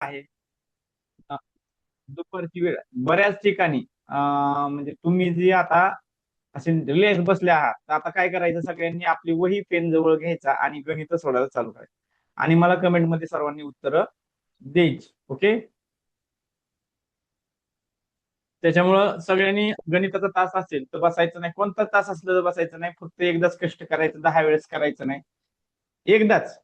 आहे अ, दुपारची वेळ बऱ्याच ठिकाणी म्हणजे तुम्ही जी आता असे रिलॅक्स बसले आहात तर आता काय करायचं सगळ्यांनी आपली वही पेन जवळ घ्यायचा आणि गणित सोडवायला चालू करायचं आणि मला कमेंट मध्ये सर्वांनी उत्तरं द्यायची. ओके. त्याच्यामुळं सगळ्यांनी गणिताचा तास असेल तर बसायचं नाही, कोणता तास असलं तर बसायचं नाही, फक्त एकदाच कष्ट करायचं, 10 वेळेस करायचं नाही, एकदाच.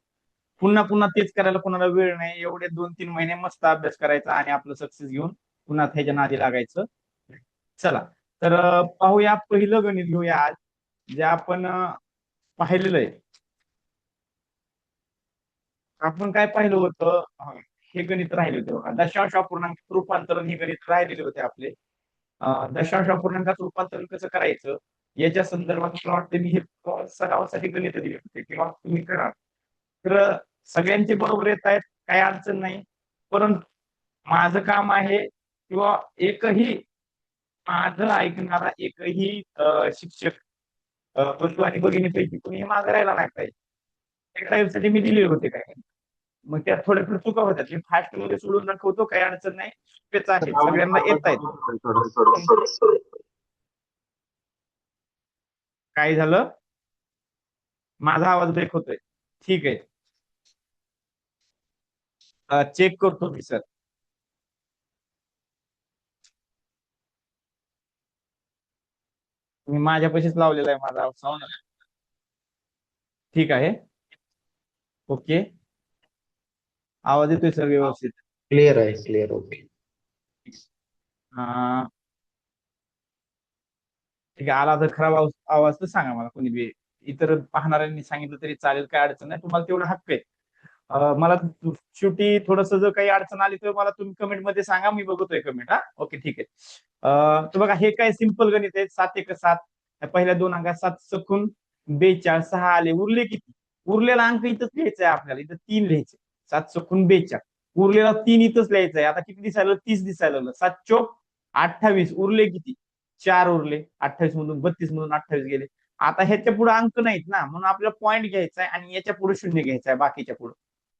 पुन्हा पुन्हा तेच करायला कोणाला वेळ नाही, एवढे 2-3 महिने मस्त अभ्यास करायचा आणि आपलं सक्सेस घेऊन पुन्हा ह्याच्या नादी लागायचं. चला, तर पाहूया, पहिलं गणित घेऊया आज, जे आपण पाहिलेलं आहे. आपण काय पाहिलं होतं, हे गणित राहिले होते बघा, दशांश अपूर्णांक रूपांतरण हे गणित राहिलेले होते आपले. दशांश अपूर्णांकात रूपांतरण कसं करायचं याच्या संदर्भात मला वाटतं मी हे सरावासाठी गणित दिले होते किंवा तुम्ही करा. तर सगळ्यांचे बरोबर येत आहेत, काही अडचण नाही. परंतु माझं काम आहे किंवा एकही माझं ऐकणारा एकही शिक्षक बंधू आणि भगिनीपैकी कोणी मागे राहायला नाही पाहिजे. त्या टाईपसाठी मी दिले होते काय. मग त्यात थोड्याफार चुका होत्या, मी फास्ट मध्ये सोडून दाखवतो, काही अडचण नाही, सोपेच आहे, सगळ्यांना येत आहेत. काय झालं? माझा आवाज ब्रेक होतोय. ठीक आहे. चेक करतो मी सर. मी माझ्यापाशीच लावलेला आहे माझा साऊंड. ठीक आहे. ओके. आवाज येतोय सर व्यवस्थित? क्लिअर आहे, क्लिअर. ओके. अं, ठीक आहे. आला तर खराब आवाज तर सांगा मला, कोणी बी इतर पाहणाऱ्यांनी सांगितलं तरी चालेल, काय अडचण नाही, तुम्हाला तेवढं हक्क आहे. मला शेवटी थोडस जर काही अडचण आली तर मला तुम्ही कमेंट मध्ये सांगा, मी बघतोय कमेंट. हा, ओके, ठीक आहे. तर बघा, हे काय सिंपल गणित आहे. 7 × 1 = 7. पहिल्या दोन अंकात 7×42, 6 आले, उरले किती? उरलेला अंक इथंच लिहायचा आहे आपल्याला, इथं 3 लिहायचे. 7×42, उरलेला 3 इथंच लिहायचा आहे. आता किती दिसायला? 30 दिसायला लागलं. 7×4 = 28, उरले किती? 4 उरले. 28 मधून 32 मधून 28 गेले. आता ह्याच्या पुढे अंक नाहीत ना, म्हणून आपल्याला पॉईंट घ्यायचा आहे आणि याच्या पुढे शून्य घ्यायचा आहे, बाकीच्या पुढे.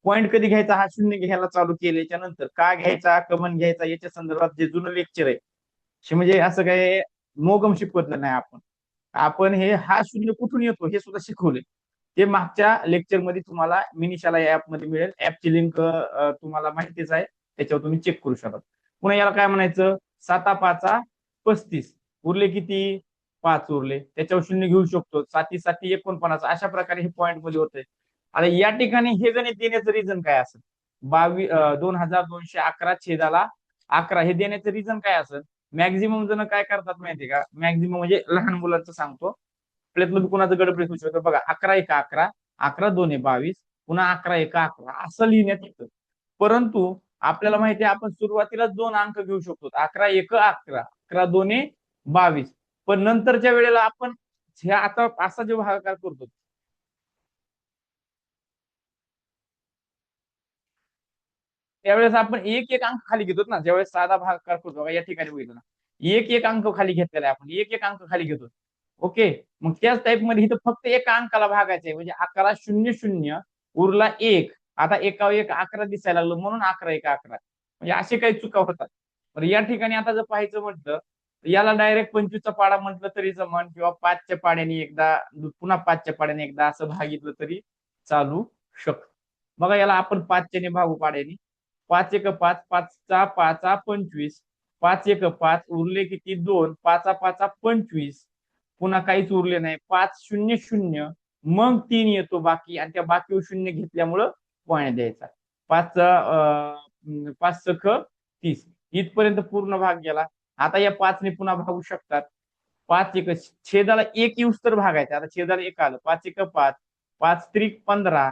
पॉईंट कधी घ्यायचा? हा शून्य घ्यायला चालू केल्याच्या नंतर. का घ्यायचा, कमन घ्यायचा, याच्या संदर्भात जे जुनं लेक्चर आहे, म्हणजे असं काय मोगम शिकवतलं नाही आपण. आपण हे हा शून्य कुठून येतो हे सुद्धा शिकवले. ते मागच्या लेक्चर मध्ये तुम्हाला मिनिशाला या ऍप मध्ये मिळेल. ऍपची लिंक तुम्हाला माहितीच आहे, त्याच्यावर तुम्ही चेक करू शकता. पुन्हा याला काय म्हणायचं? 7×5 = 35, उरले किती? 5 उरले. त्याच्यावर शून्य घेऊ शकतो. 7×7 = 49, अशा प्रकारे हे पॉईंट मध्ये होते. आता या ठिकाणी हे गणित देण्याचं रिझन काय असेल? 22,2211 हे देण्याचं रिझन काय असेल? मॅक्झिमम जण काय करतात माहितीये का? मॅक्झिमम म्हणजे लहान मुलांचं सांगतो, आपल्यातलं कुणाचं गडबड होऊ शकतो बघा. 11×1 = 11, 11×2 = 22, पुन्हा 11×1 = 11 असं लिहिण्यात येतं. परंतु आपल्याला माहिती आहे, आपण सुरुवातीला 2 अंक घेऊ शकतो. 11×1 = 11, 11×2 = 22. पण नंतरच्या वेळेला आपण ह्या आता असा जो भागाकार करतो, त्यावेळेस आपण एक एक अंक खाली घेतो ना. ज्यावेळेस साधा भागाकार करतो बघा, या ठिकाणी बघितलं ना, एक एक अंक खाली घेतलेला आहे आपण, एक एक अंक खाली घेतो. ओके. मग त्याच टाईप मध्ये इथं फक्त एका अंकाला भागायचं आहे, म्हणजे 11×0=0, उरला 1. आता 1 × 1 = 11 दिसायला लागलं, म्हणून 11×1 = 11. म्हणजे असे काही चुका होतात. तर या ठिकाणी आता जर पाहायचं म्हटलं तर याला डायरेक्ट 25चा पाडा म्हटलं तरी जमन, किंवा 5च्या पाड्याने एकदा, पुन्हा 5च्या पाड्याने एकदा असं भागितलं तरी चालू शकतं. बघा, याला आपण 5च्या भागू पाड्याने. 5×1 = 5, 5×5 = 25, 5×1 = 5, उरले किती? 2. 5×5 = 25, पुन्हा काहीच उरले नाही. 5×0=0, मग 3 येतो बाकी, आणि त्या बाकीवर शून्य घेतल्यामुळं पॉईंट द्यायचा. 5×5 = 30, इथपर्यंत पूर्ण भाग गेला. आता या 5ने पुन्हा भागू शकतात. छेदाला 1 येऊस तर भागायचं. आता छेदाला 1 आलं. 5×1 = 5, 5×3 = 15,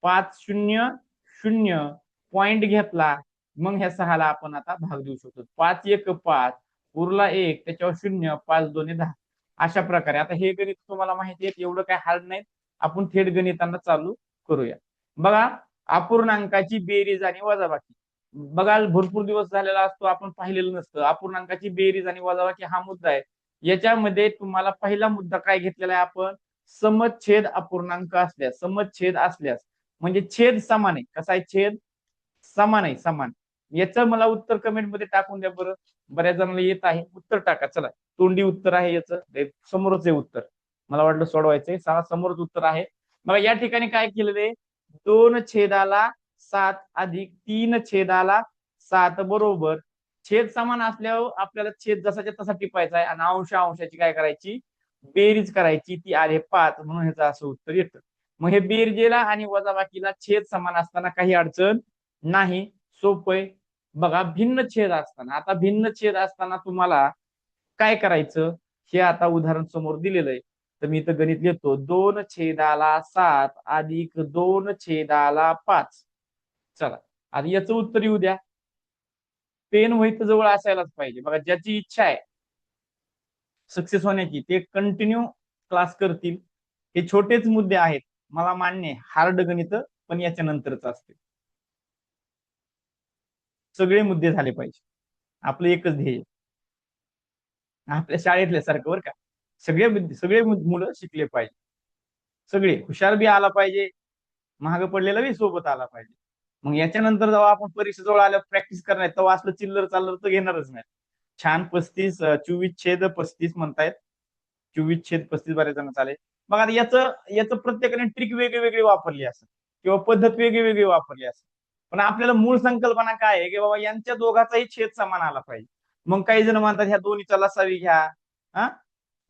5×0=0, पॉइंट घेतला. मग ह्या 6ला आपण आता भाग देऊ शकतो. 5×1 = 5, उरला 1, त्याच्यावर 0, 5×2 = 10. अशा प्रकारे आता हे गणित तुम्हाला माहिती आहे, एवढं काय हार्ड नाही. आपण थेट गणितांना चालू करूया. बघा, अपूर्णांकाची बेरीज आणि वजाबाकी. बघा, भरपूर दिवस झालेला असतो, आपण पाहिलेलं नसतं. अपूर्णांकाची बेरीज आणि वजाबाकी हा मुद्दा आहे. याच्यामध्ये तुम्हाला पहिला मुद्दा काय घेतलेला आहे आपण? समछेद अपूर्णांक असल्यास, समछेद असल्यास, म्हणजे छेद समान आहे. कसा आहे? छेद समान आहे, समान. याचं मला उत्तर कमेंट मध्ये टाकून द्या बरं. बऱ्याच जणांना येत आहे, उत्तर टाका. चला, तोंडी उत्तर आहे याचं, समोरच आहे उत्तर. मला वाटलं सोडवायचंय, समोरच उत्तर आहे. मग या ठिकाणी काय केलेलं आहे, 2/7 अधिक 3/7 बरोबर छेद समान असल्यावर आपल्याला छेद जसाच्या तसा टिपायचा आहे आणि अंशाची काय करायची, बेरीज करायची. ती आले 5, म्हणून ह्याचं असं उत्तर येतं. मग हे बेरजेला आणि वजाबाकीला छेद समान असताना काही अडचण नाही, सोपय. बघा, भिन्न छेद असताना, आता भिन्न छेद असताना तुम्हाला काय करायचं, हे आता उदाहरण समोर दिलेलं आहे. तर मी इथं गणित लिहितो, 2/7 अधिक 2/5. चला, आता याचं उत्तर येऊ द्या. पेन वही तर जवळ असायलाच पाहिजे. बघा, ज्याची इच्छा आहे सक्सेस होण्याची ते कंटिन्यू क्लास करतील. हे छोटेच मुद्दे आहेत, मला मान्य आहे, हार्ड गणित पण याच्या नंतरच असते. सगळे मुद्दे झाले पाहिजे, आपलं एकच ध्येय. आपल्या शाळेतल्या सारखं बरं का, सगळे मुलं शिकले पाहिजे. सगळे हुशार बी आला पाहिजे, महाग पडलेला बी सोबत आला पाहिजे. मग याच्यानंतर जेव्हा आपण परीक्षेजवळ आल्यावर प्रॅक्टिस करणार तेव्हा असलं चिल्लर चाललर तर घेणारच नाही. छान 24/35 म्हणतायत. 24/35 बऱ्याच जण चालेल. मग आता याचं प्रत्येकाने ट्रिक वेगळी वेगळी वापरली असेल किंवा पद्धत वेगळी वेगळी वापरली असेल, पण आपल्याला मूळ संकल्पना काय आहे की बाबा यांच्या दोघाचाही छेद समान आला पाहिजे. मग काही जण म्हणतात ह्या दोन्हीचा लसावी घ्या. हा,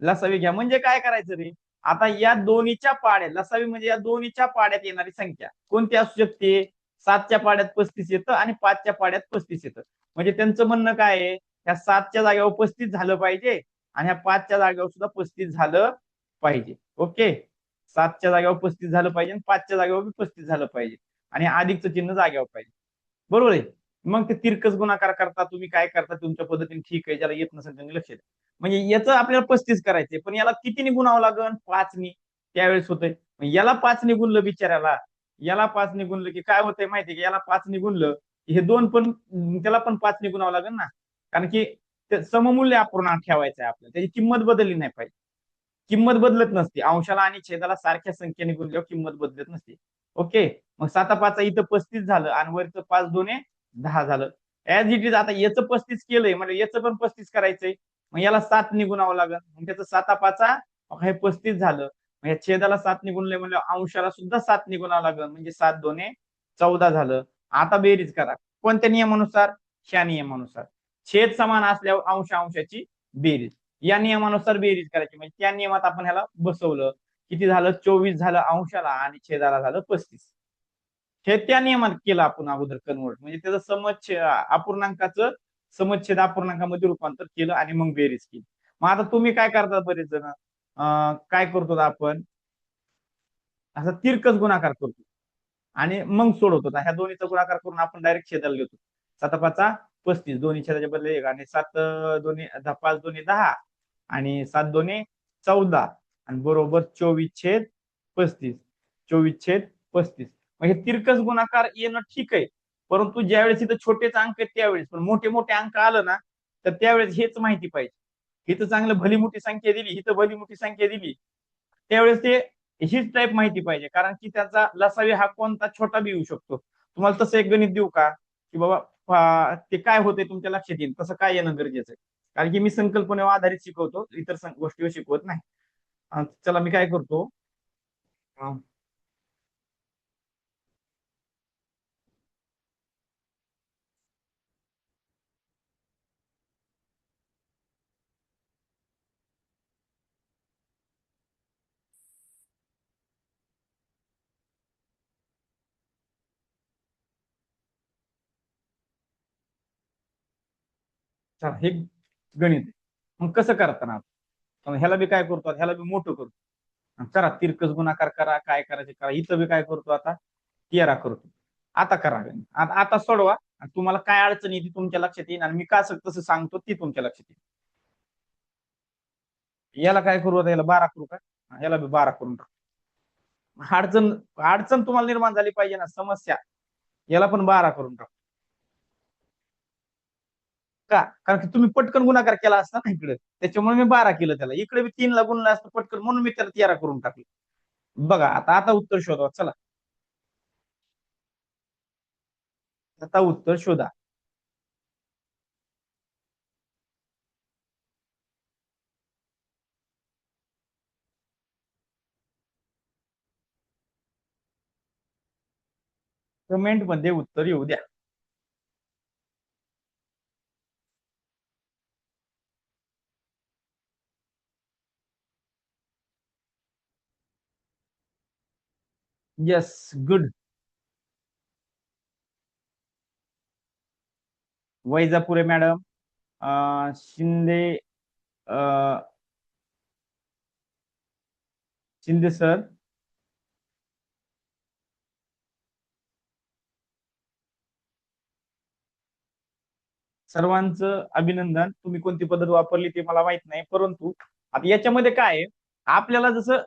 लसावी घ्या म्हणजे काय करायचं रे, आता या दोन्हीच्या पाड्यात, लसावी म्हणजे या दोन्हीच्या पाड्यात येणारी संख्या कोणती असू शकते, 7च्या पाड्यात 35 येतं आणि 5च्या पाड्यात 35 येतं. म्हणजे त्यांचं म्हणणं काय आहे, ह्या 7च्या जागेवर 35 झालं पाहिजे आणि ह्या 5च्या जागेवर सुद्धा 35 झालं पाहिजे. ओके, 7च्या जागेवर 35 झालं पाहिजे आणि 5च्या जागेवर 35 झालं पाहिजे आणि अधिकचं चिन्ह जागेवर पाहिजे. बरोबर आहे. मग ते तिरकस गुणाकार करता, तुम्ही काय करता तुमच्या पद्धतीने, ठीक आहे, ज्याला येत नसेल त्यांनी लक्ष द्या. म्हणजे याचं आपल्याला 35 करायचंय, पण याला कितीने गुणावं लागेल, 5नी. त्यावेळेस होतंय याला 5नी गुणलं बिचाऱ्याला, याला 5नी गुणलं की काय होतंय माहितीये की याला 5नी गुणलं हे दोन पण, त्याला पण 5नी गुणावं लागेल ना, कारण की सममूल्य अपूर्णांक ठेवायचं आहे आपल्याला, त्याची किंमत बदलली नाही पाहिजे. किंमत बदलत नसते, अंशाला आणि छेदाला सारख्या संख्येने गुणल्यावर किंमत बदलत नसते. ओके, मग 7/5 इथं 35 झालं आणि वरचं 5×2 10 झालं. ऍज इट इज आता याचं 35 केलंय म्हणजे याचं पण 35 करायचंय. मग याला 7 गुणावं लागेल, मग त्याचं 7/5 हे 35 झालं. मग या छेदाला 7 गुणले म्हणजे अंशाला सुद्धा 7 गुणावं लागेल, म्हणजे 7×2 14 झालं. आता बेरीज करा, कोणत्या नियमानुसार, ह्या नियमानुसार. छेद समान असल्यावर अंशाची बेरीज, या नियमानुसार बेरीज करायची. म्हणजे त्या नियमात आपण ह्याला बसवलं, किती झालं, 24 झालं अंशाला आणि छेदाला झालं 35. हे त्या नियमात केलं आपण अगोदर कन्वर्ट, म्हणजे त्याचं अपूर्णांकाचं समच्छेद अपूर्णांकामध्ये रूपांतर केलं आणि मग बेरीज केली. मग आता तुम्ही काय करता, बरेच जण काय करतो आपण, असा तिरकस गुणाकार करतो आणि मग सोडवतो. ह्या दोन्हीचा गुणाकार करून आपण डायरेक्ट छेदाला घेतो. 7/5 दोन्ही छेदाच्या बदले एक आणि 5×2 10 आणि 7×2 14 आणि बरोबर 24/35. 24/35. मग हे तिरकस गुणाकार येणं ठीक आहे, परंतु ज्यावेळेस इथं छोटेच अंक आहेत त्यावेळेस, पण मोठे मोठे अंक आलं ना तर त्यावेळेस हेच माहिती पाहिजे. इथं चांगलं भली मोठी संख्या दिली, इथं भली मोठी संख्या दिली, त्यावेळेस ते हीच टाईप माहिती पाहिजे, कारण की त्याचा लसावी हा कोणता छोटा बी येऊ शकतो. तुम्हाला तसं एक गणित देऊ का, की बाबा ते काय होते तुमच्या लक्षात येईल तसं काय येणं गरजेचं आहे, कारण की मी संकल्पनेवर आधारित शिकवतो, इतर गोष्टीवर शिकवत नाही. चला मी काय करतो, चला हे गणित आहे. मग कसं करताना ह्याला बी काय करतो, ह्याला बी मोठं करतो. चला तिरकस गुणाकार करा, काय करायचं करा. इथं बी काय करतो आता, 13 करतो. आता करा गणित, आता सोडवा. तुम्हाला काय अडचण येते तुमच्या लक्षात येईल आणि मी का तसं सांगतो ती तुमच्या लक्षात येईल. याला काय करू आता, याला 12 करू का, याला बी 12 करून टाकू. अडचण अडचण तुम्हाला निर्माण झाली पाहिजे ना, समस्या. याला पण 12 करून टाकू का, कारण की तुम्ही पटकन गुणाकार केला असता ना इकडे, त्याच्यामुळे मी 12 केलं. त्याला इकडे बी 3 ला गुणलं असतं पटकन, म्हणून मी त्याला 13 करून टाकलं. बघा आता आता उत्तर शोधवा. चला, आता उत्तर शोधा. कमेंट मध्ये उत्तर येऊ द्या. Yes, good. Vaijapure madam, Shinde, Shinde sir, सर्वांचं अभिनंदन. तुम्ही कोणती पद्धत वापरली ते मला माहित नाही, परंतु आता याच्यामध्ये काय आहे, आपल्याला जसं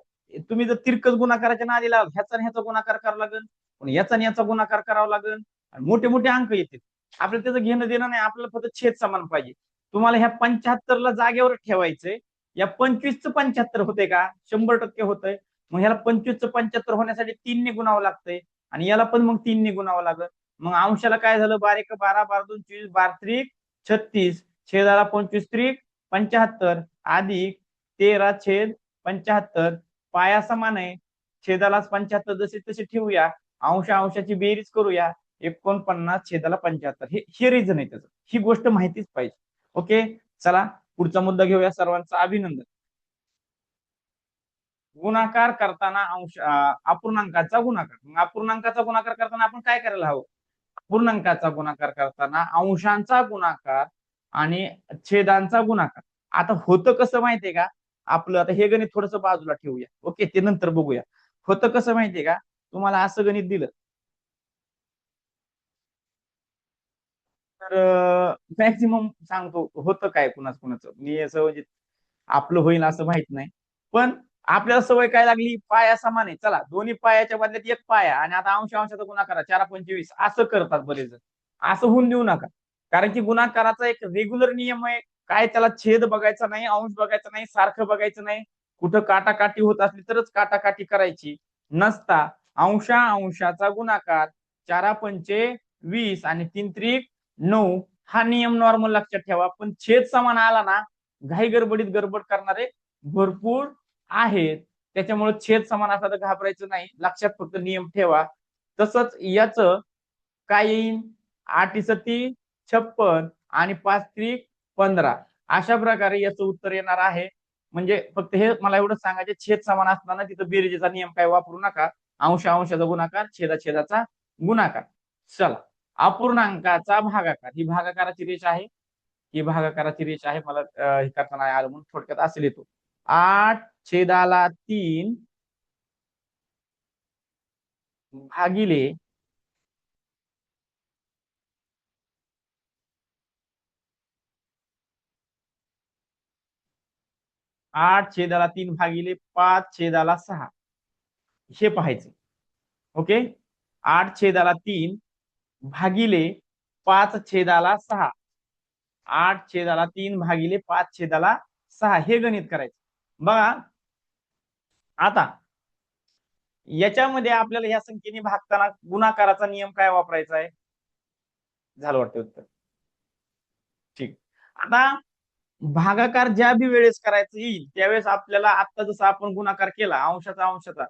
तुम्ही जर तिरकस गुणाकाराच्या नादी लावल, ह्याचा आणि ह्याचा गुणाकार करावा लागेल, पण याचा आणि याचा गुणाकार करावा लागेल, आणि मोठे मोठे अंक येतील. आपल्याला त्याचं घेणं देणं नाही, आपल्याला फक्त छेद समान पाहिजे. तुम्हाला ह्या 75ला जागेवर ठेवायचंय. या 25चं 75 होते का? 100% होतंय. मग ह्याला 25चं 75 होण्यासाठी 3 ने गुणावं लागतंय, आणि याला पण मग 3 ने गुणावं लागेल. मग अंशाला काय झालं? 12 12, 12 2 24, 12 त्रिक 36, छेदाला 25 त्रिक 75 अधिक 13 छेद 75, पाया समान आहे, छेदाला 75 जसे तसे ठेवूया, अंशाची बेरीज करूया, 49 छेदाला 75. हे रिझन आहे त्याचं, ही गोष्ट माहितीच पाहिजे. ओके, चला पुढचा मुद्दा घेऊया. सर्वांचं अभिनंदन. गुणाकार करताना अपूर्णांकाचा गुणाकार. अपूर्णांकाचा गुणाकार करताना आपण काय करायला हवं? पूर्णांकाचा गुणाकार करताना अंशांचा गुणाकार आणि छेदांचा गुणाकार. आता होतं कसं माहितीये का आपलं? आता हे गणित थोडस बाजूला ठेवूया, ओके, ते नंतर बघूया. होतं कसं माहितीये का? तुम्हाला असं गणित दिलं तर मॅक्सिमम सांगतो होतं काय कुणाच कुणाचं, मी असं म्हणजे आपलं होईल असं माहित नाही, पण आपल्याला सवय काय लागली? पाया समान आहे, चला दोन्ही पायाच्या बदल्यात एक पाया, आणि आता अंशाचा गुणाकार 4 25 असं करतात बरेच जण. असं होऊन देऊ नका, कारण की गुणाकाराचा एक रेग्युलर नियम आहे. काय त्याला छेद बघायचा नाही, अंश बघायचा नाही, सारखं बघायचं नाही. कुठं काटाकाटी होत असली तरच काटाकाटी करायची, नसता अंशाचा गुणाकार 4 पंचे 20 आणि 3 त्रिक 9, हा नियम नॉर्मल लक्षात ठेवा. पण छेद समान आला ना, घाई गडबडीत गडबड करणारे भरपूर आहेत. त्याच्यामुळे छेद समान असला तर घाबरायचं नाही, लक्षात फक्त नियम ठेवा. तसंच याच काय येईल? 8 सती 56 आणि 5 त्रिक 15, अशा प्रकारे याचं उत्तर येणार आहे. म्हणजे फक्त हे मला एवढं सांगायचे, छेद समान असताना तिथं बेरजेचा नियम काय वापरू नका. अंशाचा गुणाकार, छेदाचा गुणाकार. चला, अपूर्णांकाचा भागाकार. ही भागाकाराची रेष आहे, ही भागाकाराची रेष आहे. मला हे करताना आलं म्हणून थोडक्यात असेल येतो. 8/3 भागिले 8/3 भागिले 5/6, हे पाहायचं. ओके, 8/3 भागिले 5/6, 8/3 भागिले 5/6, हे गणित करायचं. बघा आता याच्यामध्ये आपल्याला ह्या संख्येने भागताना गुणाकाराचा नियम काय वापरायचा आहे? झालं वाटतं उत्तर. ठीक. आता भागाकार ज्या बी वेळेस करायचं येईल त्यावेळेस आपल्याला आता जसं आपण गुणाकार केला, अंशाचा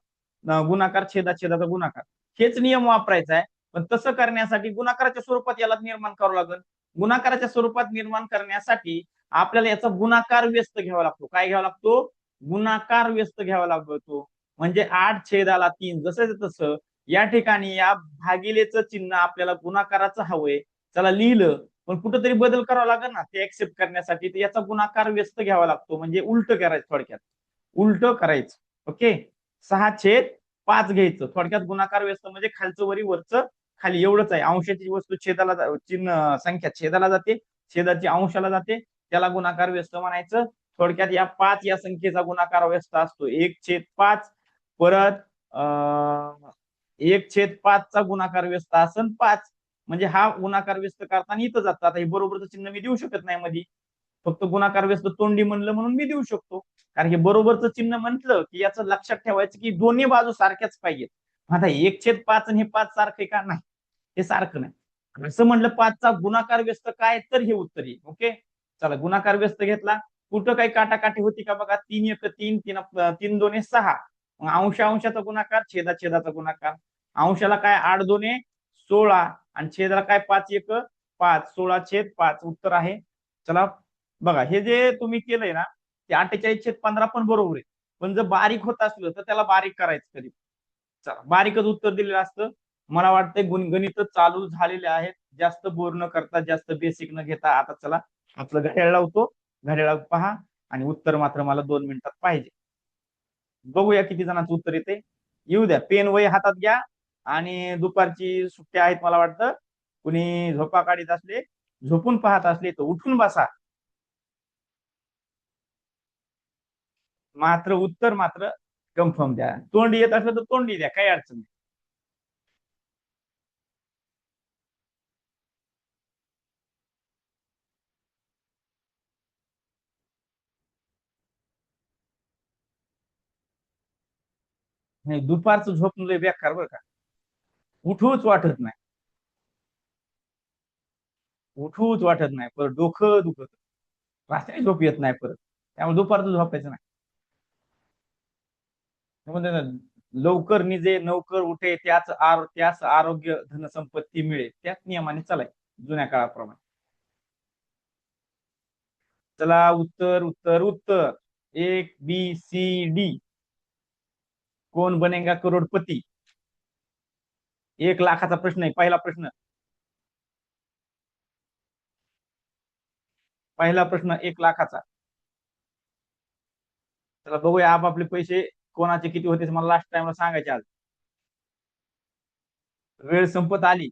गुणाकार, छेदाचा गुणाकार, हेच नियम वापरायचा आहे. पण तसं करण्यासाठी गुणाकाराच्या स्वरूपात याला निर्माण करावं लागेल. गुणाकाराच्या स्वरूपात निर्माण करण्यासाठी आपल्याला याचा गुणाकार व्यस्त घ्यावा लागतो. काय घ्यावा लागतो? गुणाकार व्यस्त घ्यावा लागतो. म्हणजे 8/3 जसं तसं या ठिकाणी या भागिलेचं चिन्ह आपल्याला गुणाकाराचं हवंय. चला लिहिलं, पण कुठंतरी बदल करावा लागेल ना ते ऍक्सेप्ट करण्यासाठी. तर याचा गुणाकार व्यस्त घ्यावा लागतो, म्हणजे उलट करायचं, थोडक्यात उलट करायचं. ओके, 6/5 घ्यायचं. थोडक्यात गुणाकार व्यस्त म्हणजे खालचं वरी वरचं खाली, एवढंच आहे. अंशाची वस्तू छेदाला चिन्ह संख्या छेदाला जाते, छेदाची अंशाला जाते, त्याला गुणाकार व्यस्त म्हणायचं. थोडक्यात या 5 या संख्येचा गुणाकार व्यस्त असतो 1/5. परत 1/5 चा गुणाकार व्यस्त असन 5. म्हणजे हा गुणाकार व्यस्त करताना इथं जातं. आता हे बरोबरचं चिन्ह मी देऊ शकत नाही मध्ये, फक्त गुणाकार व्यस्त तोंडी म्हणलं म्हणून मी देऊ शकतो. कारण हे बरोबरचं चिन्ह म्हटलं की याचं लक्षात ठेवायचं की दोन्ही बाजू सारख्याच पाहिजेत. आता 1/5 आणि हे 5 सारखे का? नाही, हे सारखं नाही. असं म्हटलं 5चा गुणाकार व्यस्त काय, तर हे उत्तर येईल. ओके, चला गुणाकार व्यस्त घेतला. कुठं काही काटाकाटी होती का? बघा, 3 1 3 3 2 6. अंशाचा गुणाकार, छेदाचा गुणाकार. अंशाला काय? 8 2 16 आणि छेदाला काय 5 एक 5 16/5 उत्तर आहे. चला बघा हे जे तुम्ही केलंय ना ते 48/15 पण बरोबर आहे. पण जर बारीक होत असलं तर त्याला बारीक करायचं कधी. चला बारीकच उत्तर दिलेलं असतं. मला वाटतंय गणित चालू झालेले आहेत. जास्त बोर न करता जास्त बेसिक न घेता आता चला आपलं घड्याळ लावतो. घड्याळात पहा आणि उत्तर मात्र मला 2 मिनिटात पाहिजे. बघूया किती जणांचं उत्तर येते. येऊ द्या. पेन वही हातात घ्या आणि दुपारची सुट्टी आहेत मला वाटतं. कुणी झोपा काढीत असले झोपून पाहत असले तर उठून बसा. मात्र उत्तर मात्र कन्फर्म द्या. तोंडी येत असलं तर तोंडी द्या, काही अडचण नाही. नाही दुपारचं झोप लय बेकार बरं का. उठूच वाटत नाही. उठूच वाटत नाही. परत डोकं दुखत. रात्री झोप येत नाही परत. त्यामुळे दुपारचं झोपायचं नाही. त्यामुळे ना, लवकर निजे नौकर उठे त्याच आरोग्य धनसंपत्ती मिळे त्याच नियमाने चालाय जुन्या काळाप्रमाणे. चला Uttar Uttar Uttar 1 B C D. कौन बनेगा करोडपती. 1 लाखाचा प्रश्न आहे. पहिला प्रश्न. पहिला प्रश्न 1 लाखाचा. चला बघूया आपापले पैसे कोणाचे किती होते मला लास्ट टाइमला सांगायचे आज. वेळ संपत आली.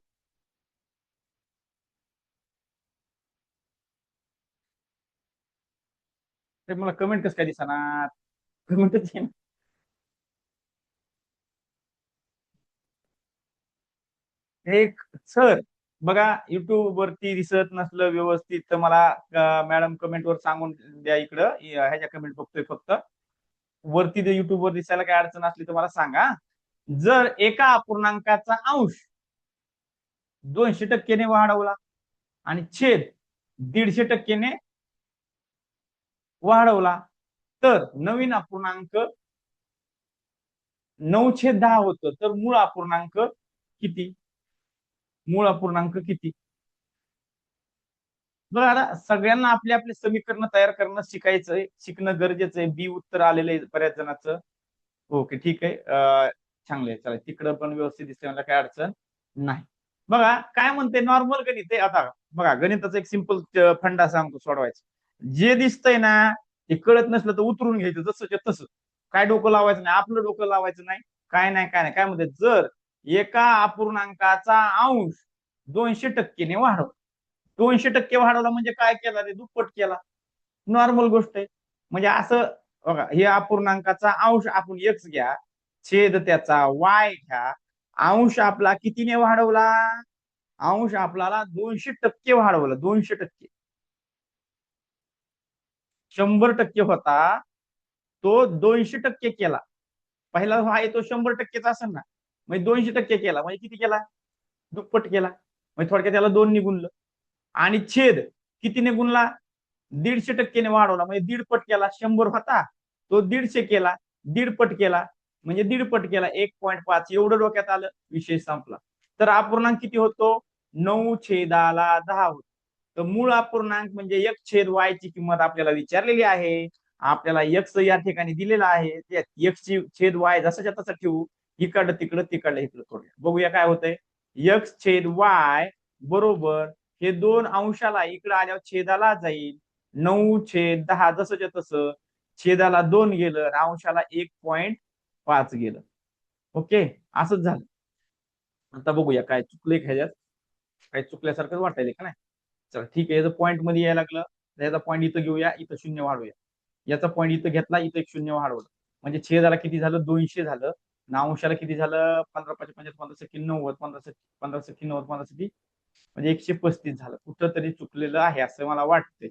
तर मला कमेंट कसं काय दिसणार. कमेंटच एक सर बघा युट्यूब वरती दिसत नसलं व्यवस्थित तर मला मॅडम कमेंट वर सांगून द्या. इकडं ह्याच्या कमेंट बघतोय फक्त. वरती जर युट्यूब वर दिसायला काही अडचण असली तर मला सांगा. जर एका अपूर्णांकाचा अंश 200% वाढवला आणि छेद 150% वाढवला तर नवीन अपूर्णांक 9/10 होतं. तर मूळ अपूर्णांक किती. मूळ अपूर्णांक किती. बघा आता सगळ्यांना आपले आपले समीकरण तयार करणं शिकायचंय. शिकणं गरजेचं आहे. बी उत्तर आलेलं आहे बऱ्याच जणांचं. ओके ठीक आहे. चांगलं आहे. चला तिकडं पण व्यवस्थित दिसतंय मला काय अडचण नाही. बघा काय म्हणते नॉर्मल गणित आहे. आता बघा गणिताचं एक सिंपल फंडा सांगतो सोडवायचं. जे दिसतंय ना ते कळत नसलं तर उतरून घ्यायचं जसंच्या तसं. काय डोकं लावायचं नाही. आपलं डोकं लावायचं नाही. काय नाही काय नाही. काय म्हणते जर एका अपूर्णांकाचा अंश 200%ने वाढव. 200% वाढवला म्हणजे काय केला रे दुप्पट केला. नॉर्मल गोष्ट आहे. म्हणजे असं बघा हे अपूर्णांकाचा अंश आपण एक्स घ्या. छेद त्याचा वाय घ्या. अंश आपला कितीने वाढवला. अंश आपल्याला 200% वाढवला. 200%. 100% होता तो 200% केला. पहिला आहे तो 100%चा असेल ना. म्हणजे 200% केला म्हणजे किती केला दुप्पट केला. म्हणजे थोडक्यात त्याला 2 गुणलं. आणि छेद कितीने गुणला 150%ने वाढवला म्हणजे दीडपट केला. 100 होता तो 150 केला. दीडपट केला म्हणजे दीडपट केला. 1.5 एवढं डोक्यात आलं विषय संपला. तर अपूर्णांक किती होतो 9/10 होतो. तर मूळ अपूर्णांक म्हणजे x/y ची किंमत आपल्याला विचारलेली आहे. आपल्याला x या ठिकाणी दिलेला आहे. x ची छेद y जसाच्या तसा ठेवू. इकडं तिकडं तिकडलं इकडं करूया. बघूया काय होतंय. x/y बरोबर हे 2 अंशाला इकडे आल्यावर छेदाला जाईल. 9/10 जसंच्या तसं. छेदाला 2 गेलं. अंशाला 1.5 गेलं. ओके असंच झालं. आता बघूया काय चुकलंय ह्याच्यात. काय चुकल्यासारखं वाटायला का नाही. चला ठीक आहे. याचं पॉईंट मध्ये यायला लागलं. याचा पॉईंट इथं घेऊया. इथं 0 वाढवूया. याचा पॉईंट इथं घेतला. इथं एक 0 वाढवलं. म्हणजे छेदाला किती झालं 200 झालं. अंशाला किती झालं 15×5 = 15×90 15×90 15 म्हणजे 135 झालं. कुठं तरी चुकलेलं आहे असं मला वाटतंय.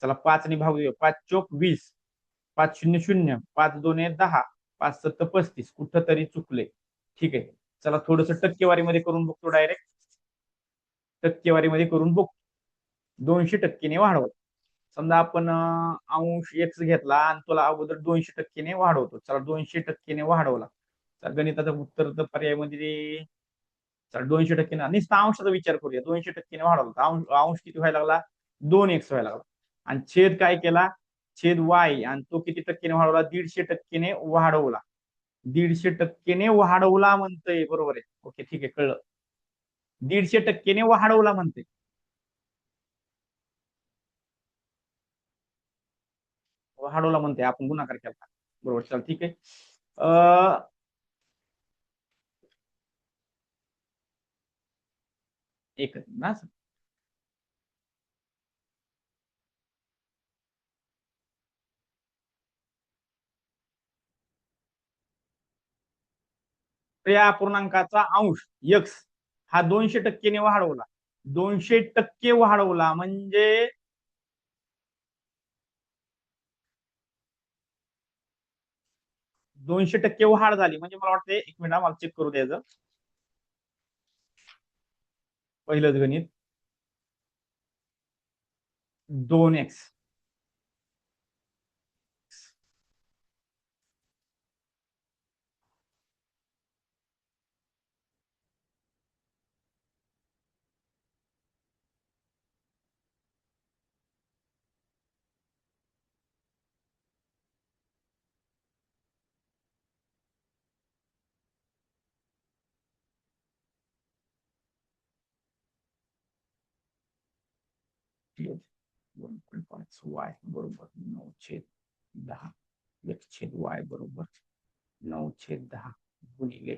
चला 5 ने भागूया. 5 चोक 20. 5 0 0 5 2 10 5 7 35 कुठं तरी चुकले. ठीक आहे. चला थोडस टक्केवारीमध्ये करून बघतो डायरेक्ट. टक्केवारीमध्ये करून बघतो. 200%ने वाढवत. समजा आपण अंश एक्स घेतला आणि तुला अगोदर 200%ने वाढवतो. चला 200%ने वाढवला. तर गणिताचं उत्तर तर पर्याय मध्ये तर 200% नुसता अंशाचा विचार करूया. 200% वाढवला तर अंश किती व्हायला लागला? 2x व्हायला लागला. आणि छेद काय केला? छेद y, आणि तो किती टक्क्याने वाढवला? 150% वाढवला. 150% वाढवला म्हणतंय, बरोबर आहे. ओके, ठीक आहे, कळलं. 150% वाढवला म्हणते. वाढवला म्हणते, आपण गुणाकार केला, बरोबर. चल ठीक आहे. एक ना, तर या अपूर्णांकाचा अंश x हा 200% वाढवला. 200% वाढवला म्हणजे 200% वाढ झाली म्हणजे मला वाटतं, एक मिनिट मला चेक करू द्यायचं. पहिलंच गणित 2x छेद 2.5 y बरोबर 9/10. x छेद y बरोबर 9/10 गुणिले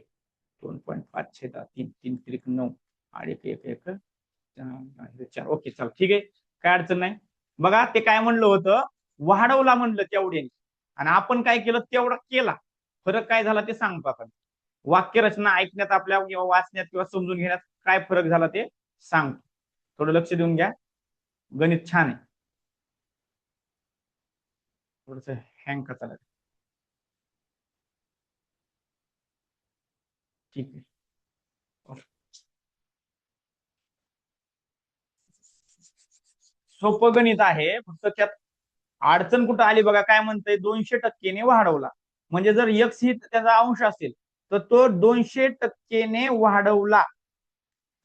2.5 छेदा 3, 3 त्रिक 9 आणि 1 4. ओके, चल ठीक आहे, काय अडचण नाही. बघा, ते काय म्हणलं होतं? वाढवला म्हणलं तेवढे, आणि आपण काय केलं? तेवढा केला. फरक काय झाला ते सांगतो आपण. वाक्यरचना ऐकण्यात आपल्या किंवा वाचण्यात किंवा समजून घेण्यात काय फरक झाला ते सांगतो. थोडं लक्ष देऊन घ्या. गणित छान आहे. थोडस हँग का चालत. ठीक आहे. सोपं गणित आहे, फक्त त्यात अडचण कुठं आली बघा. काय म्हणतंय? 200%ने वाढवला. म्हणजे जर x ही त्याचा अंश असेल तर तो 200%ने वाढवला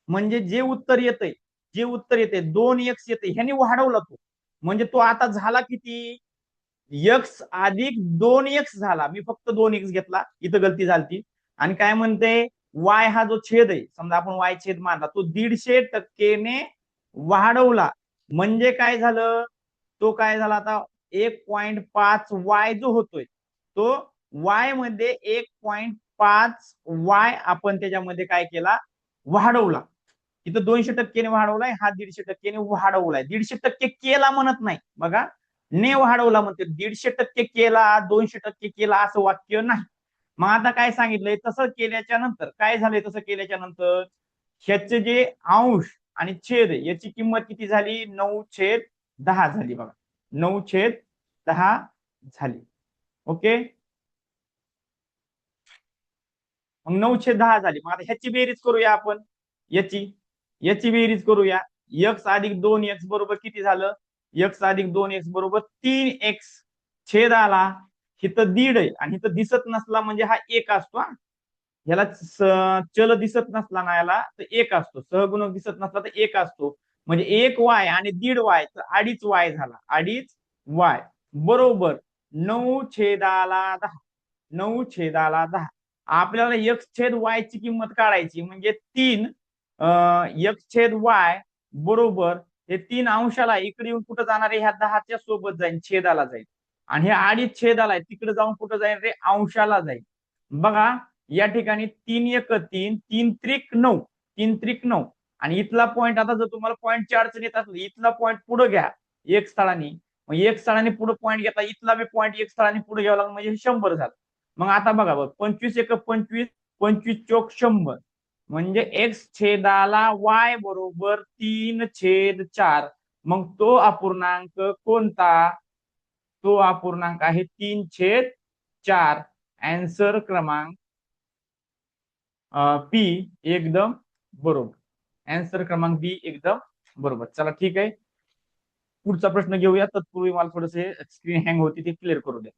म्हणजे जे उत्तर येतंय, जे उत्तर येते 2x येते, ह्याने वाढवला तो. म्हणजे तो आता झाला किती? x अधिक 2x झाला. मी फक्त 2x घेतला, इथं गलती झाली. आणि काय म्हणते? y हा जो छेद आहे, समजा आपण y छेद मानला, तो 150%ने वाढवला म्हणजे काय झालं? तो काय झाला आता? 1.5 y जो होतोय तो y मध्ये 1.5 y आपण त्याच्यामध्ये काय केला? वाढवला. इथं 200%ने वाढवलाय, हा 150%ने वाढवलाय. 150% केला म्हणत नाही बघा, ने वाढवला म्हणते. 150% केला, 200% केला असं वाक्य नाही. मग आता काय सांगितलंय? तसं केल्याच्या नंतर काय झालंय? तसं केल्याच्या नंतर ह्याचे जे अंश आणि छेद आहे याची किंमत किती झाली? 9/10 झाली बघा. 9/10 झाली. ओके, मग 9/10 झाली. मग आता ह्याची बेरीज करूया आपण. याची याची बेरीज करूया. x अधिक 2x बरोबर किती झालं? x अधिक 2x बरोबर 3x. छेद आला, इथं दीड आहे आणि इथं दिसत नसला म्हणजे हा एक असतो. ह्याला चल दिसत नसला ना, याला तर एक असतो. सहगुणक दिसत नसला तर एक असतो. म्हणजे 1y आणि 1.5y तर 2.5y झाला. 2.5y बरोबर 9/10. 9/10. आपल्याला x छेद y ची किंमत काढायची म्हणजे 3 x छेद y बरोबर हे 3 अंशाला इकडे येऊन कुठं जाणार आहे? ह्या 10च्या सोबत जाईल, छेदाला जाईल. आणि हे 2.5 छेदाला तिकडे जाऊन कुठं जाईल रे? अंशाला जाईल. बघा, या ठिकाणी 3 1 3, 3 त्रिक 9, 3 त्रिक 9. आणि इथला पॉईंट, आता जर तुम्हाला पॉईंटची अडचण येत असली, इथला पॉईंट पुढे घ्या एक स्थळाने. मग एक स्थळाने पुढे पॉईंट घेता, इथला बी पॉईंट एक स्थळाने पुढे घ्यावा लागला म्हणजे 100 झालं. मग आता बघा, 25 1 25, 25 चोक 100. म्हणजे x छेदाला y बरोबर 3/4. मग तो अपूर्णांक कोणता? तो अपूर्णांक आहे 3/4. आन्सर क्रमांक पी एकदम बरोबर. आन्सर क्रमांक बी एकदम बरोबर. चला ठीक आहे, पुढचा प्रश्न घेऊया. तत्पूर्वी मला थोडेसे स्क्रीन हँग होती, ते क्लिअर करू द्या.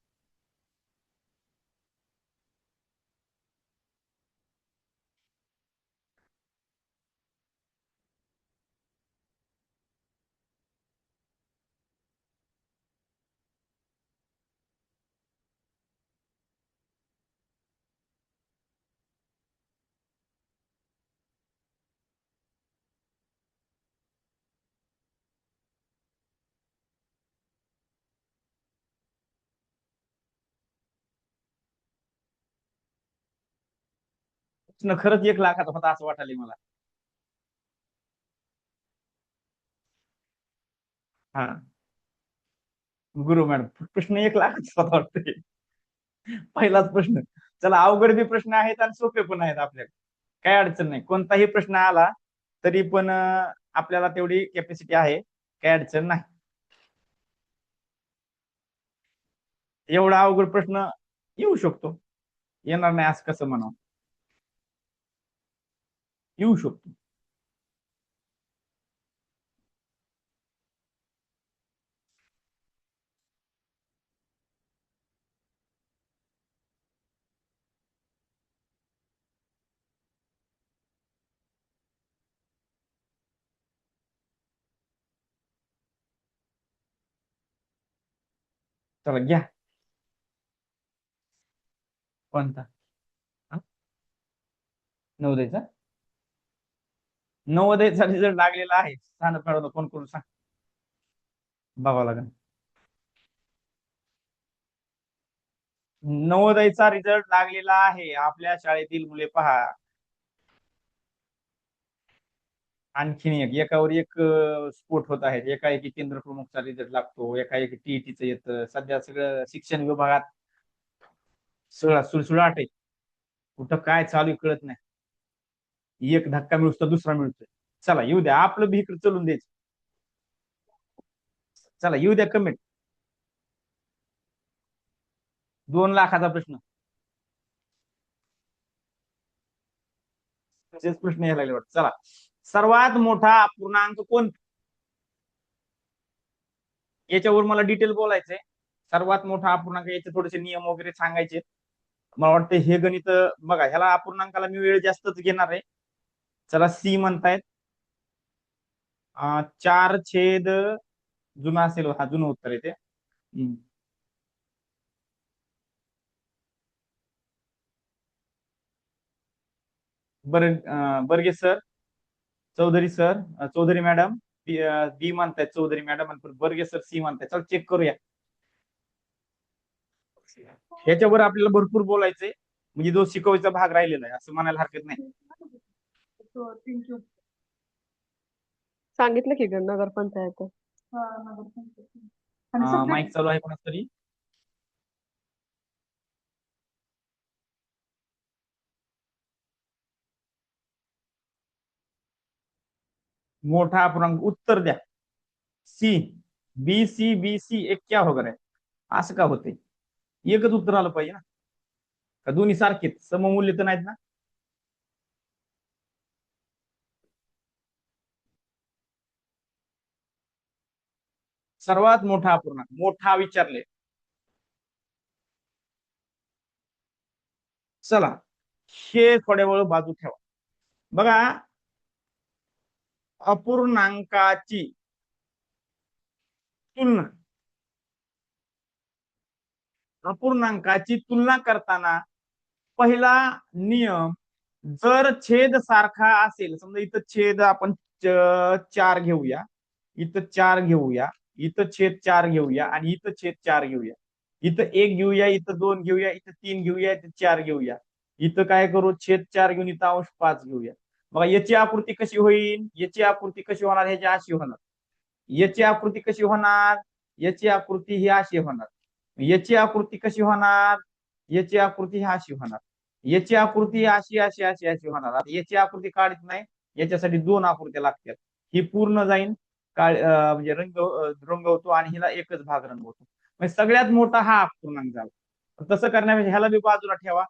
प्रश्न खरंच 1 लाखाचा होता असं वाटायला मला. हा, गुरु मॅडम, प्रश्न 1 लाखाचा होता वाटतंय. पहिलाच प्रश्न. चला, अवघड बी प्रश्न आहेत आणि सोपे पण आहेत आपल्याकडे. काय अडचण नाही, कोणताही प्रश्न आला तरी पण आपल्याला तेवढी कॅपॅसिटी आहे, काय अडचण नाही. एवढा अवघड प्रश्न येऊ शकतो, येणार नाही असं कसं म्हणावं, येऊ शकतो. चला घ्या. कोणता? हा? नवोदयचा. नवोदयचा रिझल्ट लागलेला आहे, सांग मॅडम, फोन करून सांग, बघावं लागेल. नवोदयचा रिझल्ट लागलेला आहे, आपल्या शाळेतील मुले पहा. आणखीन एकावर एक स्फोट होत आहेत. एकाएकी केंद्र प्रमुखचा रिझल्ट लागतो, एकाएकी टीईटीचं येतं. सध्या सगळं शिक्षण विभागात सगळा सुळसुळाट आहे. कुठं काय चालू आहे कळत नाही. एक धक्का मिळतो दुसरा मिळतोय. चला येऊ द्या, आपलं बी इकडे चलून द्यायचं. चला येऊ द्या कमेंट. 2 लाखाचा प्रश्न. तसेच प्रश्न यायला लागले वाटतं. चला, सर्वात मोठा अपूर्णांक कोण? याच्यावर मला डिटेल बोलायचंय. सर्वात मोठा अपूर्णांक, याचे थोडेसे नियम वगैरे सांगायचे. मला वाटतं हे गणित बघा, ह्याला अपूर्णांकाला मी वेळ जास्तच घेणार आहे. चला, सी म्हणतायत. 4 छेद, जुना असेल हा, जुनं उत्तर आहे ते. Barge sir, Chaudhari sir, Chaudhari madam, B म्हणतायत चौधरी मॅडम, आणि बर्गे सर सी म्हणतायत. चल चेक करूया. ह्याच्यावर आपल्याला भरपूर बोलायचंय, म्हणजे जो शिकवायचा भाग राहिलेला आहे असं म्हणायला हरकत नाही. सांगितलं की नगर पंचायत. माईक चालू आहे कोणाच तरी. मोठा अपूर्णांक, उत्तर द्या. C. B C B C एक क्या होगा रे? असं का होतंय? एकच उत्तर आलं पाहिजे ना, का दोन्ही सारखेच सममूल्य तर नाहीत ना? सर्वात मोठा अपूर्णांक, मोठा विचारले. चला, हे थोड्या वेळ बाजू ठेवा. बघा, अपूर्णांकाची तुलना, अपूर्णांकाची तुलना करताना पहिला नियम, जर छेद सारखा असेल, समजा इथं छेद आपण 4 घेऊया, इथं 4 घेऊया, इथं छेद 4 घेऊया, आणि इथं छेद 4 घेऊया, इथं 1 घेऊया, इथं 2 घेऊया, इथं 3 घेऊया, इथं 4 घेऊया, इथं काय करू, छेद 4 घेऊन इथं अंश 5 घेऊया. बघा याची आकृती कशी होईल, याची आकृती कशी होणार, ह्याची अशी होणार. याची आकृती कशी होणार, याची आकृती ही अशी होणार. याची आकृती कशी होणार, याची आकृती ही अशी होणार. याची आकृती अशी अशी अशी अशी होणार. आता याची आकृती काढत नाही, याच्यासाठी 2 आकृत्या लागतात. ही पूर्ण जाईन, म्हणजे रंगवतो, आणि हिला एकच भाग रंगवतो. म्हणजे सगळ्यात मोठा हा अपूर्णांक झाला. तसं करण्यापेक्षा ह्याला बी बाजूला ठेवा.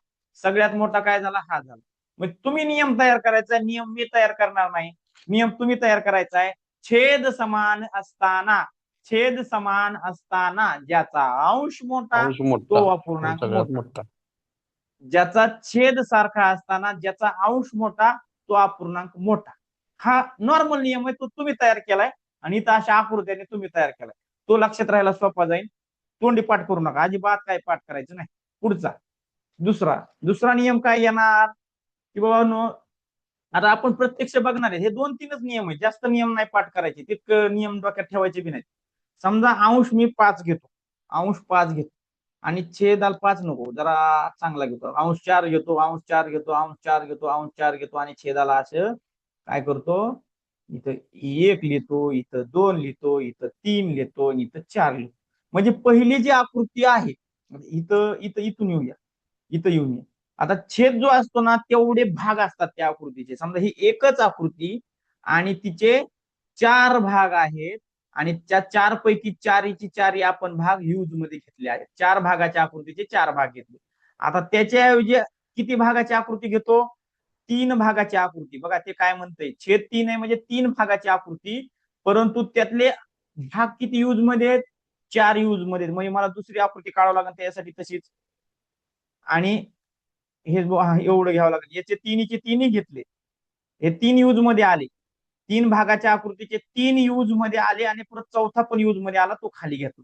सगळ्यात मोठा काय झाला, हा झाला. मग तुम्ही नियम तयार करायचा, नियम मी तयार करणार नाही, नियम तुम्ही तयार करायचा आहे. छेद समान असताना, छेद समान असताना ज्याचा अंश मोठा अंश मोठा तो अपूर्णांक सगळ्यात मोठा. मोठा. ज्याचा छेद सारखा असताना ज्याचा अंश मोठा तो अपूर्णांक मोठा. हा नॉर्मल नियम आहे, तो तुम्ही तयार केलाय, आणि इथं अशा आकृत्याने तुम्ही तयार केलाय. तो लक्षात राहायला सोपा जाईल. तोंडी पाठ करू नका, अजिबात काय पाठ करायचं नाही. पुढचा दुसरा दुसरा नियम काय येणार, की बाबा आता आपण प्रत्यक्ष बघणार आहे. हे 2-3च नियम आहेत, जास्त नियम नाही पाठ करायचे, तितकं नियम डोक्यात ठेवायचे बी नाही. समजा अंश मी 5 घेतो, अंश 5 घेतो, आणि छेदाला 5 नको, जरा चांगला घेतो, अंश 4 घेतो, अंश 4 घेतो, अंश 4 घेतो, अंश 4 घेतो आणि छेदाला असं काय करतो, इथं 1 लिहितो, इथं 2 लिहितो, इथं 3 लिहितो, इथं 4 लिहितो. म्हणजे पहिली जी आकृती आहे, इथं इथं इथून येऊया, इथं येऊन या. आता छेद जो असतो ना, तेवढे भाग असतात त्या आकृतीचे. समजा ही एकच आकृती आणि तिचे 4 भाग आहेत आणि त्या 4 पैकी चारीची चारी आपण भाग यूज मध्ये घेतले आहेत. 4 भागाच्या आकृतीचे 4 भाग घेतले. आता त्याच्याऐवजी किती भागाची आकृती घेतो, 3 भागाची आकृती. बघा ते काय म्हणतंय, छेद 3 आहे म्हणजे 3 भागाची आकृती, परंतु त्यातले भाग किती यूज मध्ये आहेत, 4 यूज मध्ये. म्हणजे मला दुसरी आकृती काढावं लागेल त्यासाठी तशीच, आणि हे एवढं घ्यावं लागेल. याचे तिन्हीचे तिन्ही घेतले, हे 3 यूज मध्ये आले, 3 भागाच्या आकृतीचे 3 यूज मध्ये आले आणि परत चौथा पण यूज मध्ये आला, तो खाली घेतो.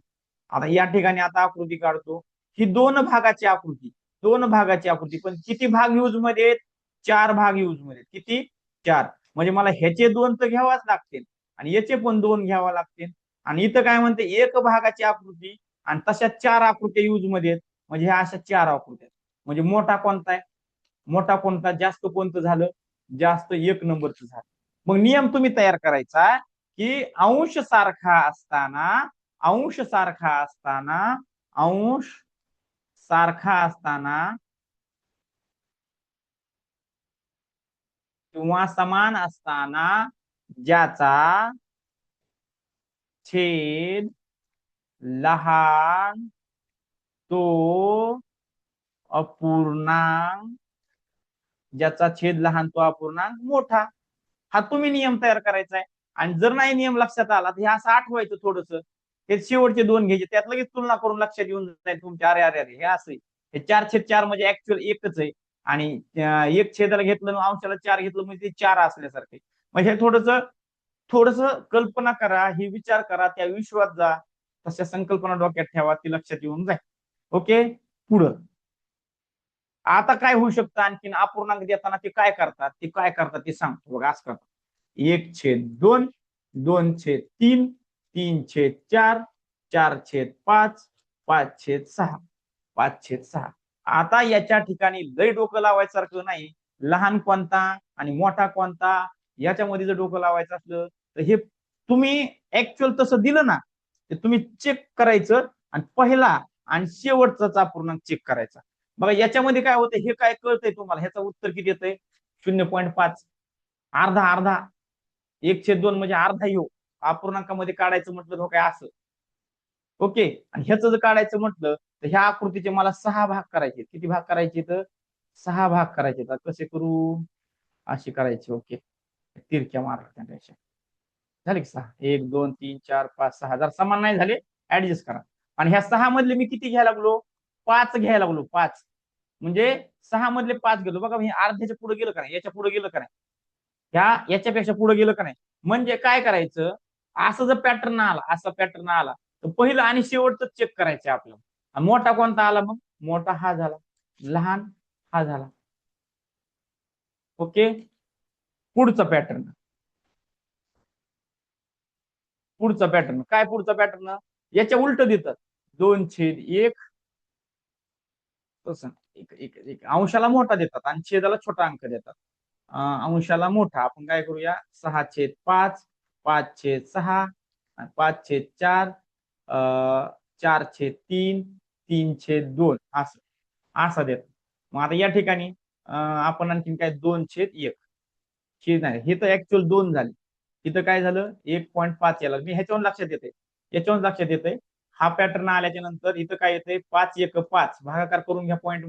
आता या ठिकाणी आता आकृती काढतो, ही 2 भागाची आकृती, 2 भागाची आकृती, पण किती भाग यूज मध्ये आहेत, 4 भाग यूज मध्ये. किती, 4. म्हणजे मला ह्याचे 2 तर घ्यावाच लागतील आणि याचे पण 2 घ्यावा लागतील. आणि इथं काय म्हणते, 1 भागाची आकृती आणि तशा 4 आकृत्या यूज मध्ये आहेत. म्हणजे ह्या अशा 4 आकृत्या. म्हणजे मोठा कोणता आहे, मोठा कोणता, जास्त कोणतं झालं, जास्त 1 नंबरचं झालं. मग नियम तुम्ही तयार करायचा की अंश सारखा असताना, अंश सारखा असताना, अंश सारखा असताना किंवा समान असताना ज्याचा छेद लहान तो अपूर्णांक, ज्याचा छेद लहान तो अपूर्णांक मोठा. हा तुम्ही नियम तयार करायचा आहे. आणि जर नाही नियम लक्षात आला तर हे असं आठवायचं थोडस, हे शेवटचे 2 घ्यायचे, त्यात लगेच तुलना करून लक्षात येऊन जाईल तुमच्या, अरे अरे अरे हे असं, हे 4/4 म्हणजे ऍक्च्युअल एकच आहे आणि एक छेदाला घेतलं अंशाला 4 घेतलं म्हणजे ते 4 असल्यासारखे. म्हणजे हे थोडस थोडस कल्पना करा, ही विचार करा, त्या विश्वात जा, तशा संकल्पना डोक्यात ठेवा, ती लक्षात येऊन जाईल. ओके, पुढं आता काय होऊ शकतं आणखीन, अपूर्णांक देताना ते काय करतात, ते सांगतो बघा. असं करतात, 1/2, 2/3, 3/4, 4/5, 5/6, 5/6. आता याच्या ठिकाणी लय डोकं लावायसारखं नाही, लहान कोणता आणि मोठा कोणता याच्यामध्ये जर डोकं लावायचं असलं तर हे तुम्ही ऍक्च्युअल तसं दिलं ना, ते तुम्ही चेक करायचं आणि पहिला आणि शेवटचा अपूर्णांक चेक करायचा. बघा याच्यामध्ये काय होतं, हे काय कळतंय तुम्हाला, ह्याचं उत्तर किती येतंय, 0.5, अर्धा अर्धा. 1/2 म्हणजे अर्धा येऊ, अपूर्णांकामध्ये काढायचं म्हटलं तर काय असं. ओके, आणि ह्याचं जर काढायचं म्हटलं तर ह्या आकृतीचे मला 6 भाग करायचे. किती भाग करायचे, तर 6 भाग करायचे. तर कसे करू, असे करायचे. ओके, तिरक्या मारल्या त्यापेक्षा झाले की 6, 1 2 3 4 5 6, जर समान नाही झाले ऍडजस्ट करा. आणि ह्या 6 मधले मी किती घ्यायला लागलो, 5 घ्यायला लागलो, 5. म्हणजे 6 मधले 5 गेलो. बघा हे अर्ध्याच्या पुढे गेलं का नाही, याच्या पुढे गेलं का नाही, याच्यापेक्षा पुढे गेलं का नाही. म्हणजे काय करायचं, असं जर पॅटर्न आला, असा पॅटर्न आला तर पहिलं आणि शेवटचं चेक करायचं आपल्याला. मोठा कोणता आला, मग मोठा हा झाला, लहान हा झाला. ओके, पुढचा पॅटर्न, पुढचा पॅटर्न काय, पुढचा पॅटर्न याच्या उलट देतात, 2/1. तसं एक अंशाला मोठा देतात आणि छेदाला छोटा अंक देतात. अंशाला मोठा आपण काय करूया, 6/5, 5/6, 5/4, 4/3, 3/2 असं असा देतात. मग आता या ठिकाणी आपण आणखीन काय, 2/1. छेद नाही, हे तर ऍक्च्युअल 2 झाले, इथं काय झालं 1.5 याला, मी ह्याच्यावरून लक्षात येते, याच्यावरून लक्षात येते. हा पॅटर्न आल्याच्या नंतर इथं काय येते, 5/1 भागाकार करून घ्या, पॉईंट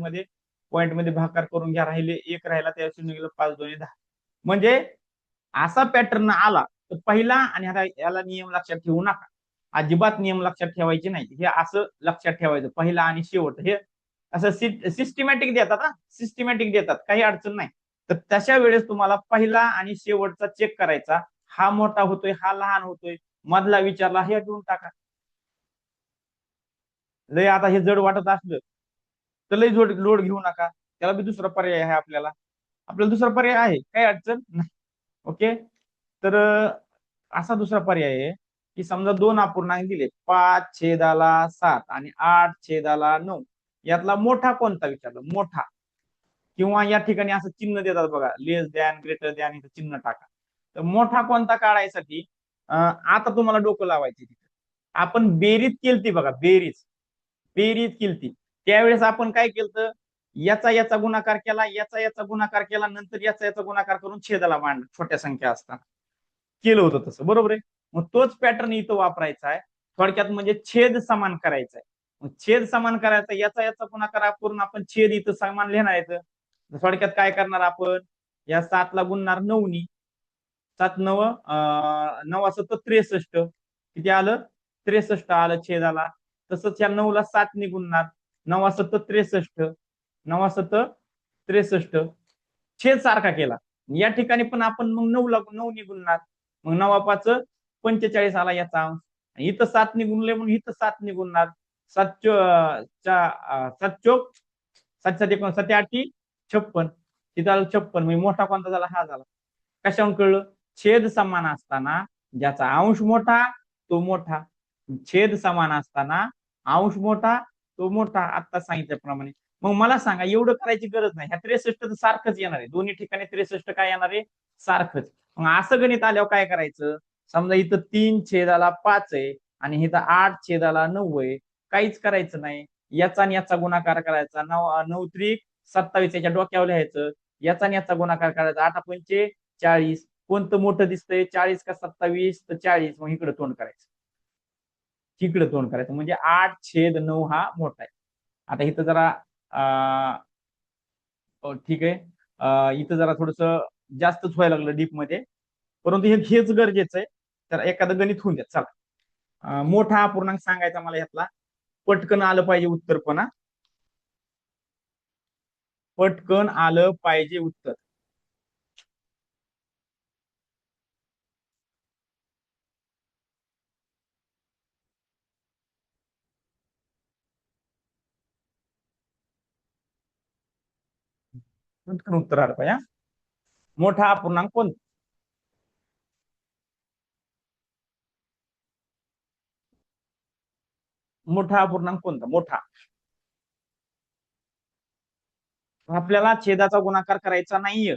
मध्ये भागाकार करून घ्या, राहिले 1 राहिला, त्या 0 गेलं, 5×2 10. म्हणजे असा पॅटर्न आला तर पहिला, आणि आता याला नियम लक्षात ठेवू नका, अजिबात नियम लक्षात ठेवायचे नाही, हे असं लक्षात ठेवायचं, पहिला आणि शेवट हे असं सिस्टमॅटिक देतात, सिस्टमॅटिक देतात, काही अडचण नाही. तर तशा वेळेस तुम्हाला पहिला आणि शेवटचा चेक करायचा, हा मोठा होतोय, हा लहान होतोय, मधला विचारला, हे देऊन टाका. लय आता हे जड वाटत असलं तर लय लोड घेऊ नका, त्याला बी दुसरा पर्याय आहे, आपल्याला दुसरा पर्याय आहे, काही अडचण नाही. ओके, तर असा दुसरा पर्याय आहे, की समजा दोन अपूर्णांक दिले 5/7 आणि 8/9 यातला मोठा कोणता विचारलं, मोठा. किंवा या ठिकाणी असं चिन्ह देतात बघा, लेस दॅन, ग्रेटर दॅन, इथं चिन्ह टाका. तर मोठा कोणता काढायसाठी आता तुम्हाला डोकं लावायचे तिथे. आपण बेरीज केलती बघा, बेरीज बेरीज केलती. त्यावेळेस आपण काय केलं, याचा याचा गुणाकार केला, याचा याचा गुणाकार केला, नंतर याचा याचा गुणाकार करून छेदाला मांडला छोट्या संख्या असताना. केलं होतं तसं, बरोबर आहे. मग तोच पॅटर्न इथं वापरायचा आहे. थोडक्यात म्हणजे छेद समान करायचा आहे. मग छेद समान करायचा, याचा याचा गुणाकार करून आपण छेद इथं समान लिहिणार आहे. थोडक्यात काय करणार आपण, या 7ला गुणणार 9नी. 7 9 9 असं 63. किती आलं, 63 आलं छेदाला. तसंच या 9ला 7नी गुणणार, 9 असं 63, 9 असं 63. छेद सारखा केला. या ठिकाणी पण आपण मग 9ला 9नी गुणणार. मग 9 5 45 आला याचा अंश. इथं 7नी गुणले म्हणून इथं 7नी गुणणार. 7 7 चोक 7 7 एकोण 7 8 56. तिथं आलं 56. म्हणजे मोठा कोणता झाला, हा झाला. कशावरून कळलं, छेद समान असताना ज्याचा अंश मोठा तो मोठा, छेद समान असताना अंश मोठा तो मोठा, आता सांगितल्याप्रमाणे. मग मला सांगा, एवढं करायची गरज नाही, ह्या 63 तर सारखंच येणार आहे, दोन्ही ठिकाणी 63 काय येणार आहे, सारखंच. मग असं गणित आल्यावर काय करायचं, समजा इथं 3/5 आहे आणि इथं 8/9 आहे, काहीच करायचं नाही. याचा आणि याचा गुणाकार करायचा, 9 त्रिक 27 याच्या डोक्यावर लिहायचं. याचा आणि याचा गुणाकार करायचा, 8 पंचे 40. कोणतं मोठं दिसतंय, 40 का 27, तर 40. मग इकडे तोंड करायचं, इकडे तोंड करायचं, म्हणजे 8/9 हा मोठा आहे. आता इथं जरा ठीक आहे, इथं जरा थोडस जास्तच व्हायला लागलं डीप मध्ये, परंतु हेच गरजेचं आहे. तर एखादं गणित होऊन द्या, चला. मोठा अपूर्णांक सांगायचा मला यातला, पटकन आलं पाहिजे उत्तर, पण पटकन आलं पाहिजे उत्तर. पटकन उत्तर आलं पाहिजे. मोठा अपूर्णांक कोणता, मोठा अपूर्णांक कोणता, मोठा. आपल्याला छेदाचा गुणाकार करायचा नाहीये.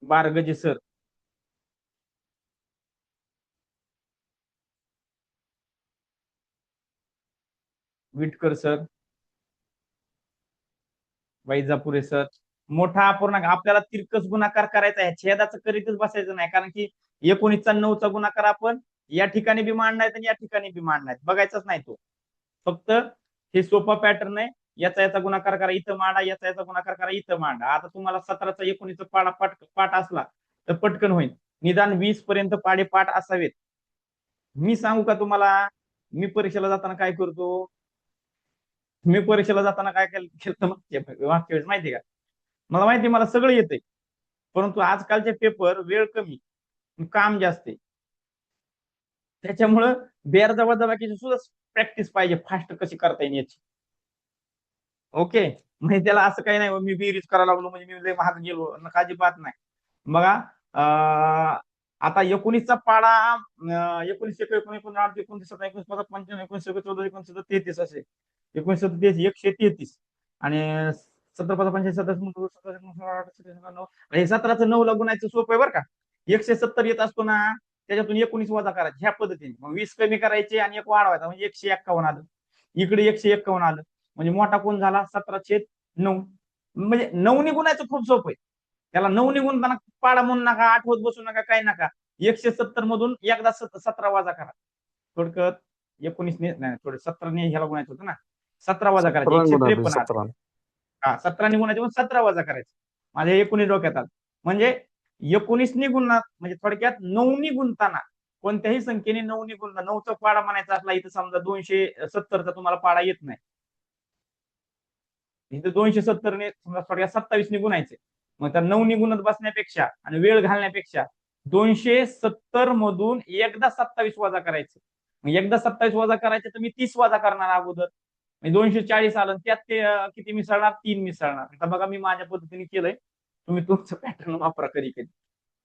Bargaje sir, Vitkar sir, Vaijapure sir. मोठा अपूर्णांक आपल्याला तिरकस गुणाकार करायचा आहे, छेदाचं करीतच बसायचं नाही, कारण की 19चा 9चा गुणाकार आपण या ठिकाणी बी मांडणार आणि या ठिकाणी बी मांडणार, बघायचाच नाही तो. फक्त हे सोपा पॅटर्न आहे, याचा याचा गुणाकार करा इथं मांडा, याचा याचा गुणाकार करा इथं मांडा. आता तुम्हाला 17चा 19चा पाठ असला तर पटकन होईल. निदान 20 पर्यंत पाढे पाठ असावेत. मी सांगू का तुम्हाला, मी परीक्षेला जाताना काय करतो, मी परीक्षेला जाताना काय केलं मागच्या वेळेस माहिती का, मला माहिती मला सगळं येतंय, परंतु आजकालचे पेपर वेळ कमी, काम जास्त आहे. त्याच्यामुळं बेरजा वजाबाकीची सुद्धा प्रॅक्टिस पाहिजे, फास्ट कशी करता येईल याची. ओके, म्हणजे त्याला असं काही नाही मी बेरीज करायला लागलो म्हणजे मी लय महाग गेलो, अजिबात नाही. बघा, आता 19चा पाडा 19 19 19 19 पंच्याण्णव 19 14 19 33 असे 19 133 आणि 17 पंच्याऐंशी 17 9 ला गुणायचं सोपं आहे बरं का. 170 येत असतो ना, त्याच्यातून 19 वजा करायचे ह्या पद्धतीने, मग 20 कमी करायचे आणि 1 वाढवायचा, म्हणजे 151 आलं. इकडे 151 आलं, म्हणजे मोठा कोण झाला, 17/9. म्हणजे 9 गुणायचं खूप सोपं आहे. त्याला 9 गुणताना पाडा म्हणून नका, आठवत बसू नका, काही नका. 170 मधून एकदा 17 वजा करा. थोडक्यात 19 नाही, थोडं 17 ह्याला गुणायचं होतं ना, 17 वजा करायचे, 17 गुणाकार 153 आले. 17. हा, 17 गुणायचे, 17 वजा करायचे. माझ्या 19 डोक्यात आलं, म्हणजे 19 गुणणार, म्हणजे थोडक्यात 9 गुणताना कोणत्याही संख्येने 9 गुणता, 9चा पाडा म्हणायचा असला, इथं समजा 270चा तुम्हाला पाडा येत नाही, इथं 270 ने समजा थोडक्यात 27 गुणायचे. मग त्या 9 गुणत बसण्यापेक्षा आणि वेळ घालण्यापेक्षा 270 मधून एकदा 27 वजा करायचं. मग एकदा 27 वजा करायचं तर मी 30 वजा करणार अगोदर, म्हणजे 240 आलं, त्यात ते किती मिसळणार, 3 मिसळणार. आता बघा मी माझ्या पद्धतीने केलंय, तुम्ही तुमचं पॅटर्न वापरा कधी कधी,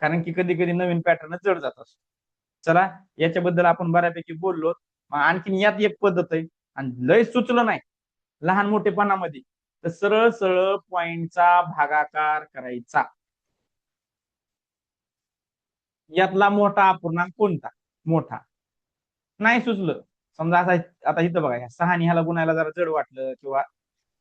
कारण की कधी कधी नवीन पॅटर्न जड जात असतो. चला, याच्याबद्दल आपण बऱ्यापैकी बोललो. आणखीन यात एक पद्धत आहे, आणि लय सुचलं नाही लहान मोठेपणामध्ये, तर सरळ सरळ पॉइंटचा भागाकार करायचा. यातला मोठा अपूर्णांक कोणता? मोठा. नाही सुचलं, समजा असा, आता इथं बघा, ह्या सहा ह्याला गुणायला जरा जड वाटलं, किंवा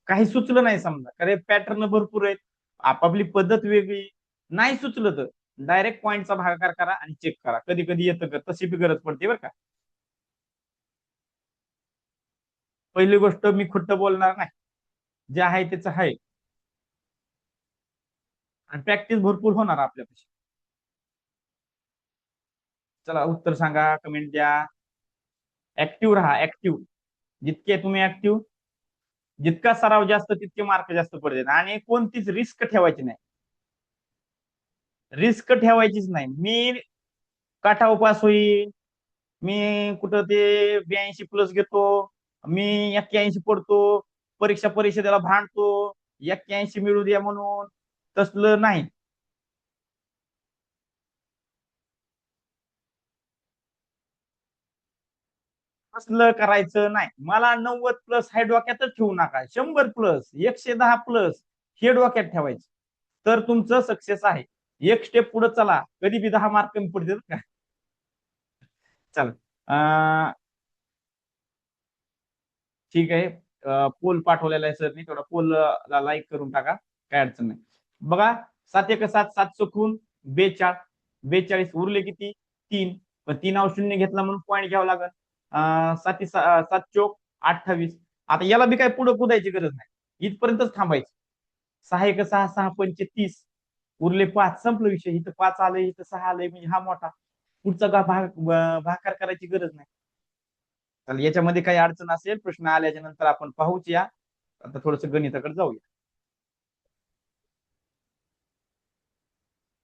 काही सुचलं नाही, समजा अरे पॅटर्न भरपूर आहेत, आपापली पद्धत वेगळी, नाही सुचलं तर डायरेक्ट पॉइंटचा भागाकार करा आणि चेक करा. कधी कधी येतं का, तशी बी गरज पडते बरं का. पहिली गोष्ट, मी खोटं बोलणार नाही, जे आहे त्याचं आहे, आणि प्रॅक्टिस भरपूर होणार आपल्यापाशी. चला, उत्तर सांगा, कमेंट द्या. ऍक्टिव्ह राहा, ऍक्टिव्ह. जितके तुम्ही ऍक्टिव्ह, जितका सराव जास्त तितके मार्क जास्त पडतात. आणि कोणतीच रिस्क ठेवायची नाही, रिस्क ठेवायचीच नाही. मी काठावर पास होईल, मी कुठं ते 82+ घेतो, मी 81 पडतो, परीक्षेला भांडतो 81 मिळू द्या म्हणून, तसलं नाही. तसलं करायचं नाही. मला 90+ हे डोक्यातच ठेवू नका, 100+, 110+ हे डोक्यात ठेवायचं, तर तुमचं सक्सेस आहे. एक स्टेप पुढे चला, कधी बी 10 मार्क कमी पडतील का. चल, ठीक आहे. पोल पाठवलेला आहे सरनी, तेवढा पोल ला लाईक करून टाका, काय अडचण नाही. बघा, 7 × 1 = 7, 7 चुकून 42, 42 उरले किती? 3. पण 3 शून्य घेतला म्हणून पॉईंट घ्यावा लागेल. 7 चोक 28. आता याला बी काय पुढे कुदायची गरज नाही, इथपर्यंतच थांबायचं. 6 × 6 = 6 × 5 = 30, उरले 5, संपलं विषय. इथं 5 आलंय, इथं 6 आलंय, म्हणजे हा मोठा. पुढचा भागाकार करायची गरज नाही. तर याच्यामध्ये काही अडचण असेल, प्रश्न आल्याच्या नंतर आपण पाहूच या. आता थोडस गणिताकडे जाऊया.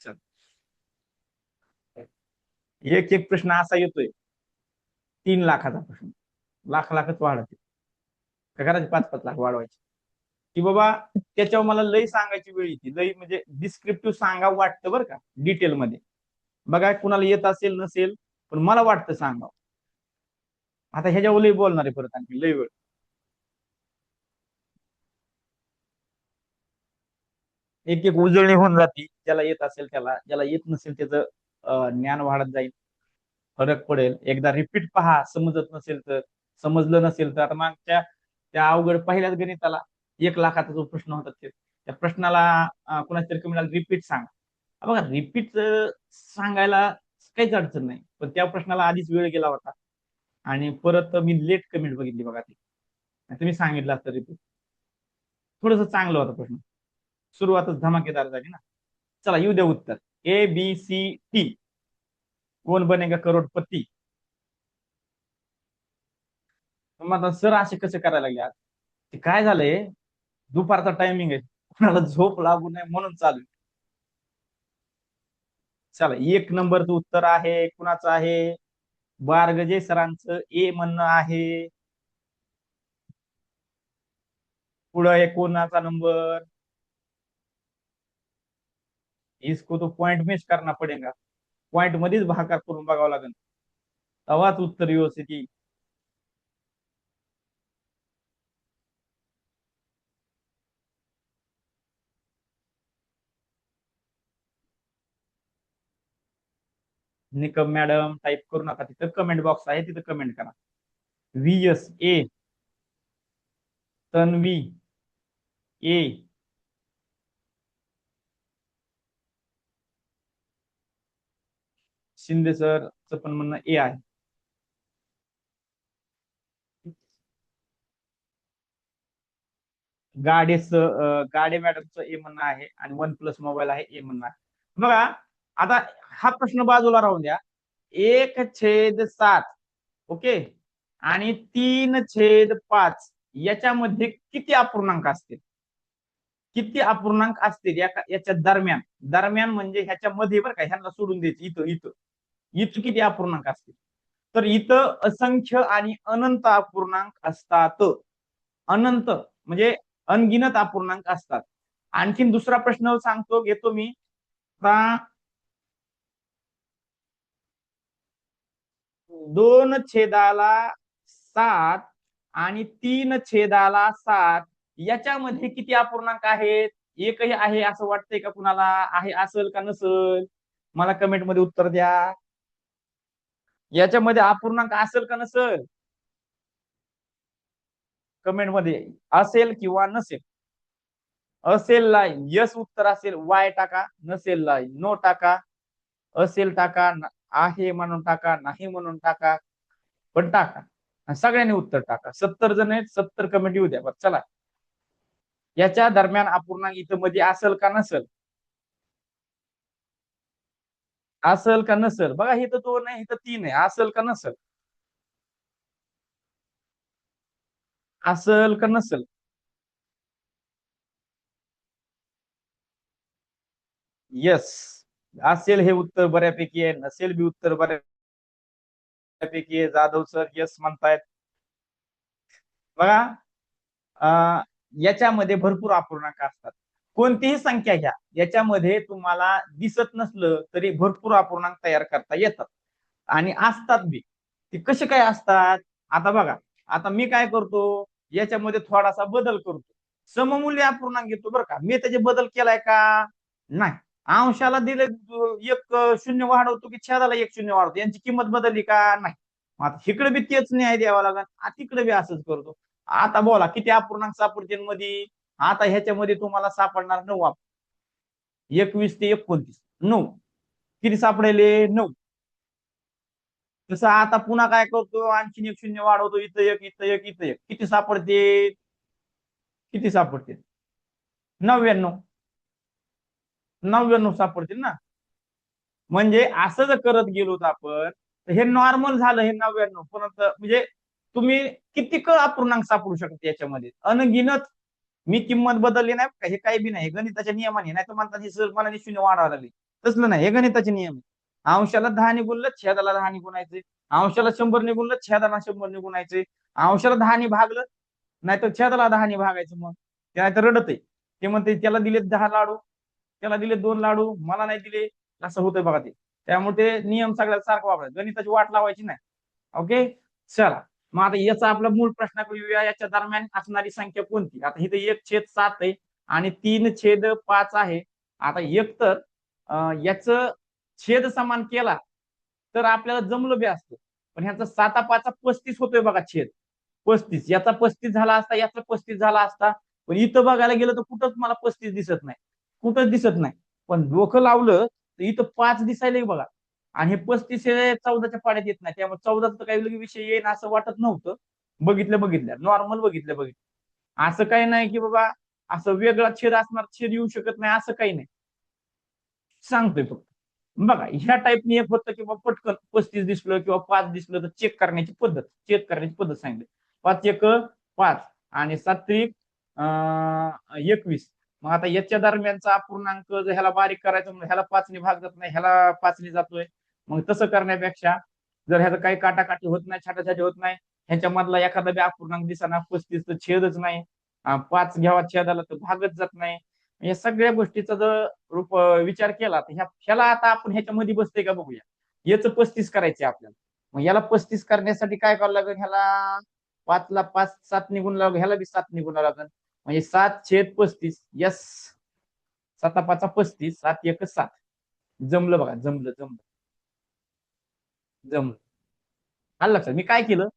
चल, एक एक प्रश्न असा येतोय, 3 लाखाचा प्रश्न, लाख लाखच वाढते का, करायचे 5-5 लाख वाढवायचे, की बाबा त्याच्यावर मला लई सांगायची वेळ येते, लई म्हणजे डिस्क्रिप्टिव्ह सांगा वाटतं बरं का, डिटेलमध्ये. बघा, कुणाला येत असेल नसेल, पण मला वाटतं सांगावं. आता ह्याच्यावर लई बोलणार आहे परत आणखी लई वेळ. एक एक उजळणी होऊन जाते, ज्याला येत असेल त्याला, ज्याला येत नसेल त्याचं ज्ञान वाढत जाईल, फरक पडेल. एकदा रिपीट पहा, समजत नसेल तर, समजलं नसेल तर. आता मागच्या त्या अवघड पहिल्याच गणिताला 1 लाखाचा जो प्रश्न होता, त्या प्रश्नाला कुणाच्या तरी कमी रिपीट सांगा. बघा, रिपीट सांगायला काहीच अडचण नाही, पण त्या प्रश्नाला आधीच वेळ गेला होता, आणि परत मी लेट कमेंट बघितली बघा ती, तुम्ही सांगितलं असतं रिपीट, थोडस चांगलं होतं प्रश्न. सुरुवातच धमाकेदार झाली ना. चला, येऊ द्या उत्तर. ABCD, कोण बनेगा करोडपती. मग आता सर असे कसे करायला लागले आज, ते काय झालंय, दुपारचा टायमिंग आहे, कोणाला झोप लागू नये म्हणून चालू आहे. चला, 1 नंबरचं उत्तर आहे, कुणाचं आहे? बारगजे सरांचं ए म्हणणं आहे. पुढं आहे कोणाचा नंबर? इसको तो पॉइंट मिस करना पडेगा, पॉइंट मध्येच भागाकार करून बघावं लागेल, तेव्हाच उत्तर व्यवस्थित येईल. निकम मॅडम टाईप करू नका, तिथं कमेंट बॉक्स आहे, तिथं कमेंट करा. VSA, तन्वी ए, शिंदे सरचं पण म्हणणं ए आहे. गाडे मॅडमचं ए म्हणणं आहे, आणि OnePlus मोबाईल आहे ए म्हणणं आहे. बघा, आता हा प्रश्न बाजूला राहून द्या. 1/7, ओके, आणि 3/5 याच्यामध्ये किती अपूर्णांक असतील? किती अपूर्णांक असतील याच्या दरम्यान, दरम्यान म्हणजे ह्याच्या मध्ये बरं का, ह्यांना सोडून द्यायची, इथं इथं इथं किती अपूर्णांक असतील? तर इथं असंख्य आणि अनंत अपूर्णांक असतात. अनंत म्हणजे अनगिनत अपूर्णांक असतात. आणखीन दुसरा प्रश्न सांगतो, घेतो मी आता. 2/7 आणि 3/7 याच्यामध्ये किती अपूर्णांक आहेत? एकही आहे असं वाटतंय का कुणाला? आहे असेल का नसेल? मला कमेंट मध्ये उत्तर द्या. याच्यामध्ये अपूर्णांक असेल का नसेल? कमेंट मध्ये असेल किंवा नसेल. असेल ला यस उत्तर असेल वाय टाका, नसेल ला नो टाका, असेल टाका, आहे म्हणून टाका, नाही म्हणून टाका, पण टाका. आणि सगळ्यांनी उत्तर टाका. 70 जण आहेत, 70 कमेंट येऊ द्या. बरं चला, याच्या दरम्यान अपूर्णांक इथं मध्ये असेल का नसेल? असेल का नसेल? बघा इथं 2 आहे, इथं 3 आहे. असेल का नसेल? असेल का नसेल? येस, असेल हे उत्तर बऱ्यापैकी आहे, नसेल बी उत्तर बऱ्यापैकी आहे. जाधव सर यस म्हणतायत. बघा, याच्यामध्ये भरपूर अपूर्णांक असतात. कोणतीही संख्या घ्या, याच्यामध्ये तुम्हाला दिसत नसलं तरी भरपूर अपूर्णांक तयार करता येतात आणि असतात बी. ते कसे काय असतात? आता बघा, आता मी काय करतो, याच्यामध्ये थोडासा बदल करतो. सममूल्य अपूर्णांक घेतो बरं का. मी त्याचे बदल केलाय का? नाही. अंशाला दिले एक शून्य वाढवतो की छेदाला एक शून्य वाढवतो, यांची किंमत बदलली का? नाही. आता इकडे बी तेच न्याय द्यावा लागेल, तिकडे बी असंच करतो. आता बोला किती अपूर्णांक सापडतील मध्ये? आता ह्याच्यामध्ये तुम्हाला सापडणार 9. 21 ते 29 9. किती सापडेले? 9. तसं आता पुन्हा काय करतो, आणखीन एक शून्य वाढवतो, इथं एक, इथं एक, इथं एक. किती सापडते? किती सापडते? 99. 99 सापडतील ना. म्हणजे असं जर करत गेलो आपण तर हे नॉर्मल झालं, हे 99. परंतु म्हणजे तुम्ही किती अपूर्णांक सापडू शकता याच्यामध्ये? अनगिनत. मी किंमत बदलली नाही का, हे काही बी नाही, गणिताच्या नियमाने. नाही तर म्हणतात हे सर मला शून्य वाढावं लागले. तसलं नाही, हे गणिताचे नियम. अंशाला 10 ने गुणलं, छेदाला 10 ने गुणायचे. अंशाला 100 ने गुणलं, छेदाला 100 ने गुणायचे. अंशाला 10 ने भागलं, नाहीतर छेदाला 10 ने भागायचं. मग ते नाहीतर रडत आहे. ते म्हणते त्याला दिले 10 लाडू, त्याला दिले 2 लाडू, मला नाही दिले. असं होतंय बघा ते. त्यामुळे ते नियम सगळ्यात सारखं वापरायचं, गणिताची वाट लावायची नाही. ओके, चला. मग आता याचा आपला मूळ प्रश्न करूया. याच्या दरम्यान असणारी संख्या कोणती? आता इथे 1/7 आहे आणि 3/5 आहे. आता एक तर याच छेद समान केला तर आपल्याला जमलं बी असतं, पण ह्याचा 7/5 35 होतोय बघा छेद. 35 याचा 35 झाला असता, याचा 35 झाला असता. पण इथं बघायला गेलं तर कुठंच मला 35 दिसत नाही, कुठंच दिसत नाही. पण डोकं लावलं तर इथं 5 दिसायला बघा. आणि हे 35 हे 14च्या पाड्यात येत नाही, त्यामुळे 14चा काही विषय येईल असं वाटत नव्हतं. बघितलं नॉर्मल बघितलं. असं काही नाही की बाबा असं वेगळा छेद असणार, छेद येऊ शकत नाही, असं काही नाही. सांगतोय फक्त. बघा ह्या टाईपनी एक होतं किंवा पटकन 35 दिसलं किंवा 5 दिसलं तर चेक करण्याची पद्धत, सांगितली. 5 1 5 आणि 7 21. मग आता याच्या दरम्यानचा अपूर्णांक जर ह्याला बारीक करायचं म्हणजे ह्याला 5 ने भाग जात नाही, ह्याला 5 ने जातोय. मग तसं करण्यापेक्षा जर ह्याचं काही काटाकाटी होत नाही, छाटाछाटी होत नाही, ह्याच्या मधला एखादा बी अपूर्णांक दिसना, 35 तर छेदच नाही, 5 घ्यावा छेदाला तर भागच जात नाही. या सगळ्या गोष्टीचा जर विचार केला तर ह्याला आता आपण ह्याच्यामध्ये बसतोय का बघूया. याच 35 करायचे आपल्याला. मग याला 35 करण्यासाठी काय करावं लागेल? ह्याला 5 ला 5 7 निघून लागेल, ह्याला बी 7 निघून लागेल. म्हणजे 7/35. यस, 7/5 35, 7 1 7. जमलं बघा, जमलं. आलं लक्षात? मी काय केलं,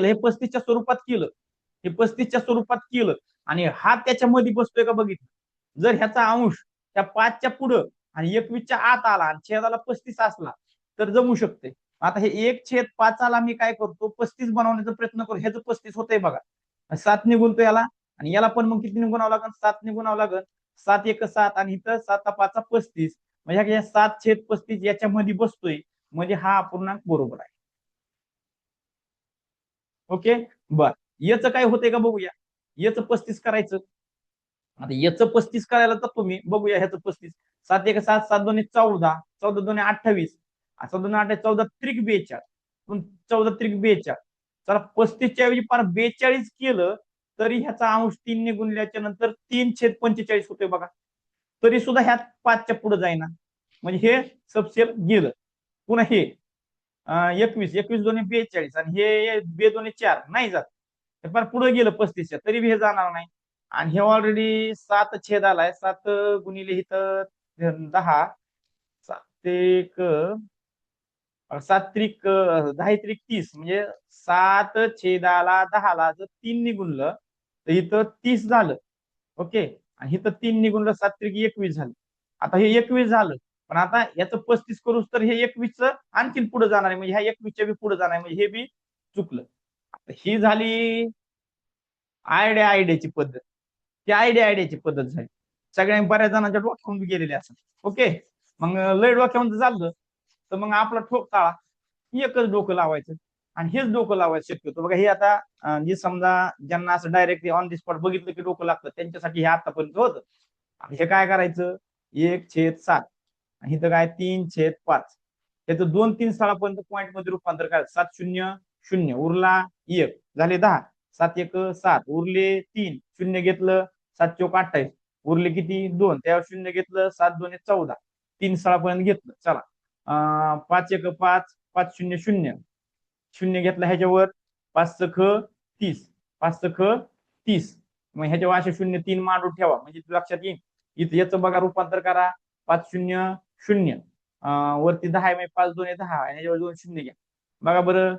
हे 35च्या स्वरूपात केलं. हे 35च्या स्वरूपात केलं आणि हा त्याच्यामध्ये बसतोय का बघितलं. जर ह्याचा अंश त्या 5च्या पुढं आणि 21च्या आत आला आणि छेदाला 35 असला तर जमू शकते. आता हे 1/5 मी काय करतो, 35 बनवण्याचा प्रयत्न करतो. ह्याचं 35 होतंय बघा. 7 निघून याला, आणि याला पण मग किती निघूनावं लागेल? 7 निघूनावं लागेल. 7 1 7 आणि इथं 7/5 35. म्हणजे 7/35 याच्यामध्ये बसतोय, म्हणजे हा अपूर्णांक बरोबर आहे. ओके, बर. याचं काय होतंय का बघूया. याचं 35 करायचं. आता याचं 35 करायला तर तुम्ही बघूया ह्याचं 35. 7 1 7, 7 2 14, 14 2 28, 14 8 14 त्रिक 42, 14 त्रिक 42. चला 35च्या ऐवजी फार 42 केलं तरी ह्याचा अंश 3 गुणल्याच्या नंतर 3/45 होते बघा. तरी सुद्धा ह्यात 5च्या पुढे जाईना, म्हणजे हे सबसेल गेलं. पुन्हा हे 21 21 दोन्ही 42 आणि हे बे दोन्ही 4 नाही जात. फार पुढे गेलं 35च्या तरी बी हे जाणार नाही. आणि हे ऑलरेडी 7 छेद आलाय. 7 गुणिले इथं 10, 7 एक 7 त्रिक 10 त्रिक 30, म्हणजे 7 छेदाला 10ला जर 3 ने गुणलं तर इथं 30 झालं. ओके. आणि इथं 3 ने गुणलं 7 त्रिक 21 झालं. आता हे 21 झालं, पण आता याचं 35 करूच तर हे 21च आणखीन पुढे जाणार आहे, म्हणजे ह्या 21च्या बी पुढे जाणार आहे, म्हणजे हे बी चुकलं. आता ही झाली आयडियाची पद्धत. ती आयडियाची पद्धत झाली. सगळ्यांनी बऱ्याच जणांच्या डोक्यावरून गेलेले असं. ओके. मग लय डोक्यावरून झालं तर मग आपला ठोक टाळा, एकच डोकं लावायचं आणि हेच डोकं लावायचं शक्यतो. बघा हे आता जे समजा ज्यांना असं डायरेक्टली ऑन दी स्पॉट बघितलं की डोकं लागतं त्यांच्यासाठी हे आतापर्यंत होतं. हे काय करायचं, 1/7 आणि इथं काय 3/5. त्याचं 2-3 स्थळापर्यंत पॉईंट मध्ये रूपांतर करायचं. 7-0-0 उरला 1 झाले 10, 7-1-7 उरले 3 शून्य घेतलं, 7-4-28 उरले किती 2, त्यावर शून्य घेतलं, 7-2-14 3 स्थळापर्यंत घेतलं. चला 5-1-5 5-0-0 शून्य घेतला ह्याच्यावर, 5-6-30 5-6-30. मग ह्याच्यावर असे 0-3 मांडून ठेवा म्हणजे लक्षात येईल. इथं याचं बघा रूपांतर करा. 5-0-0 वरती 10 म्हणजे 5-2-10 आणि ह्याच्यावर 2 शून्य घ्या. बघा बरं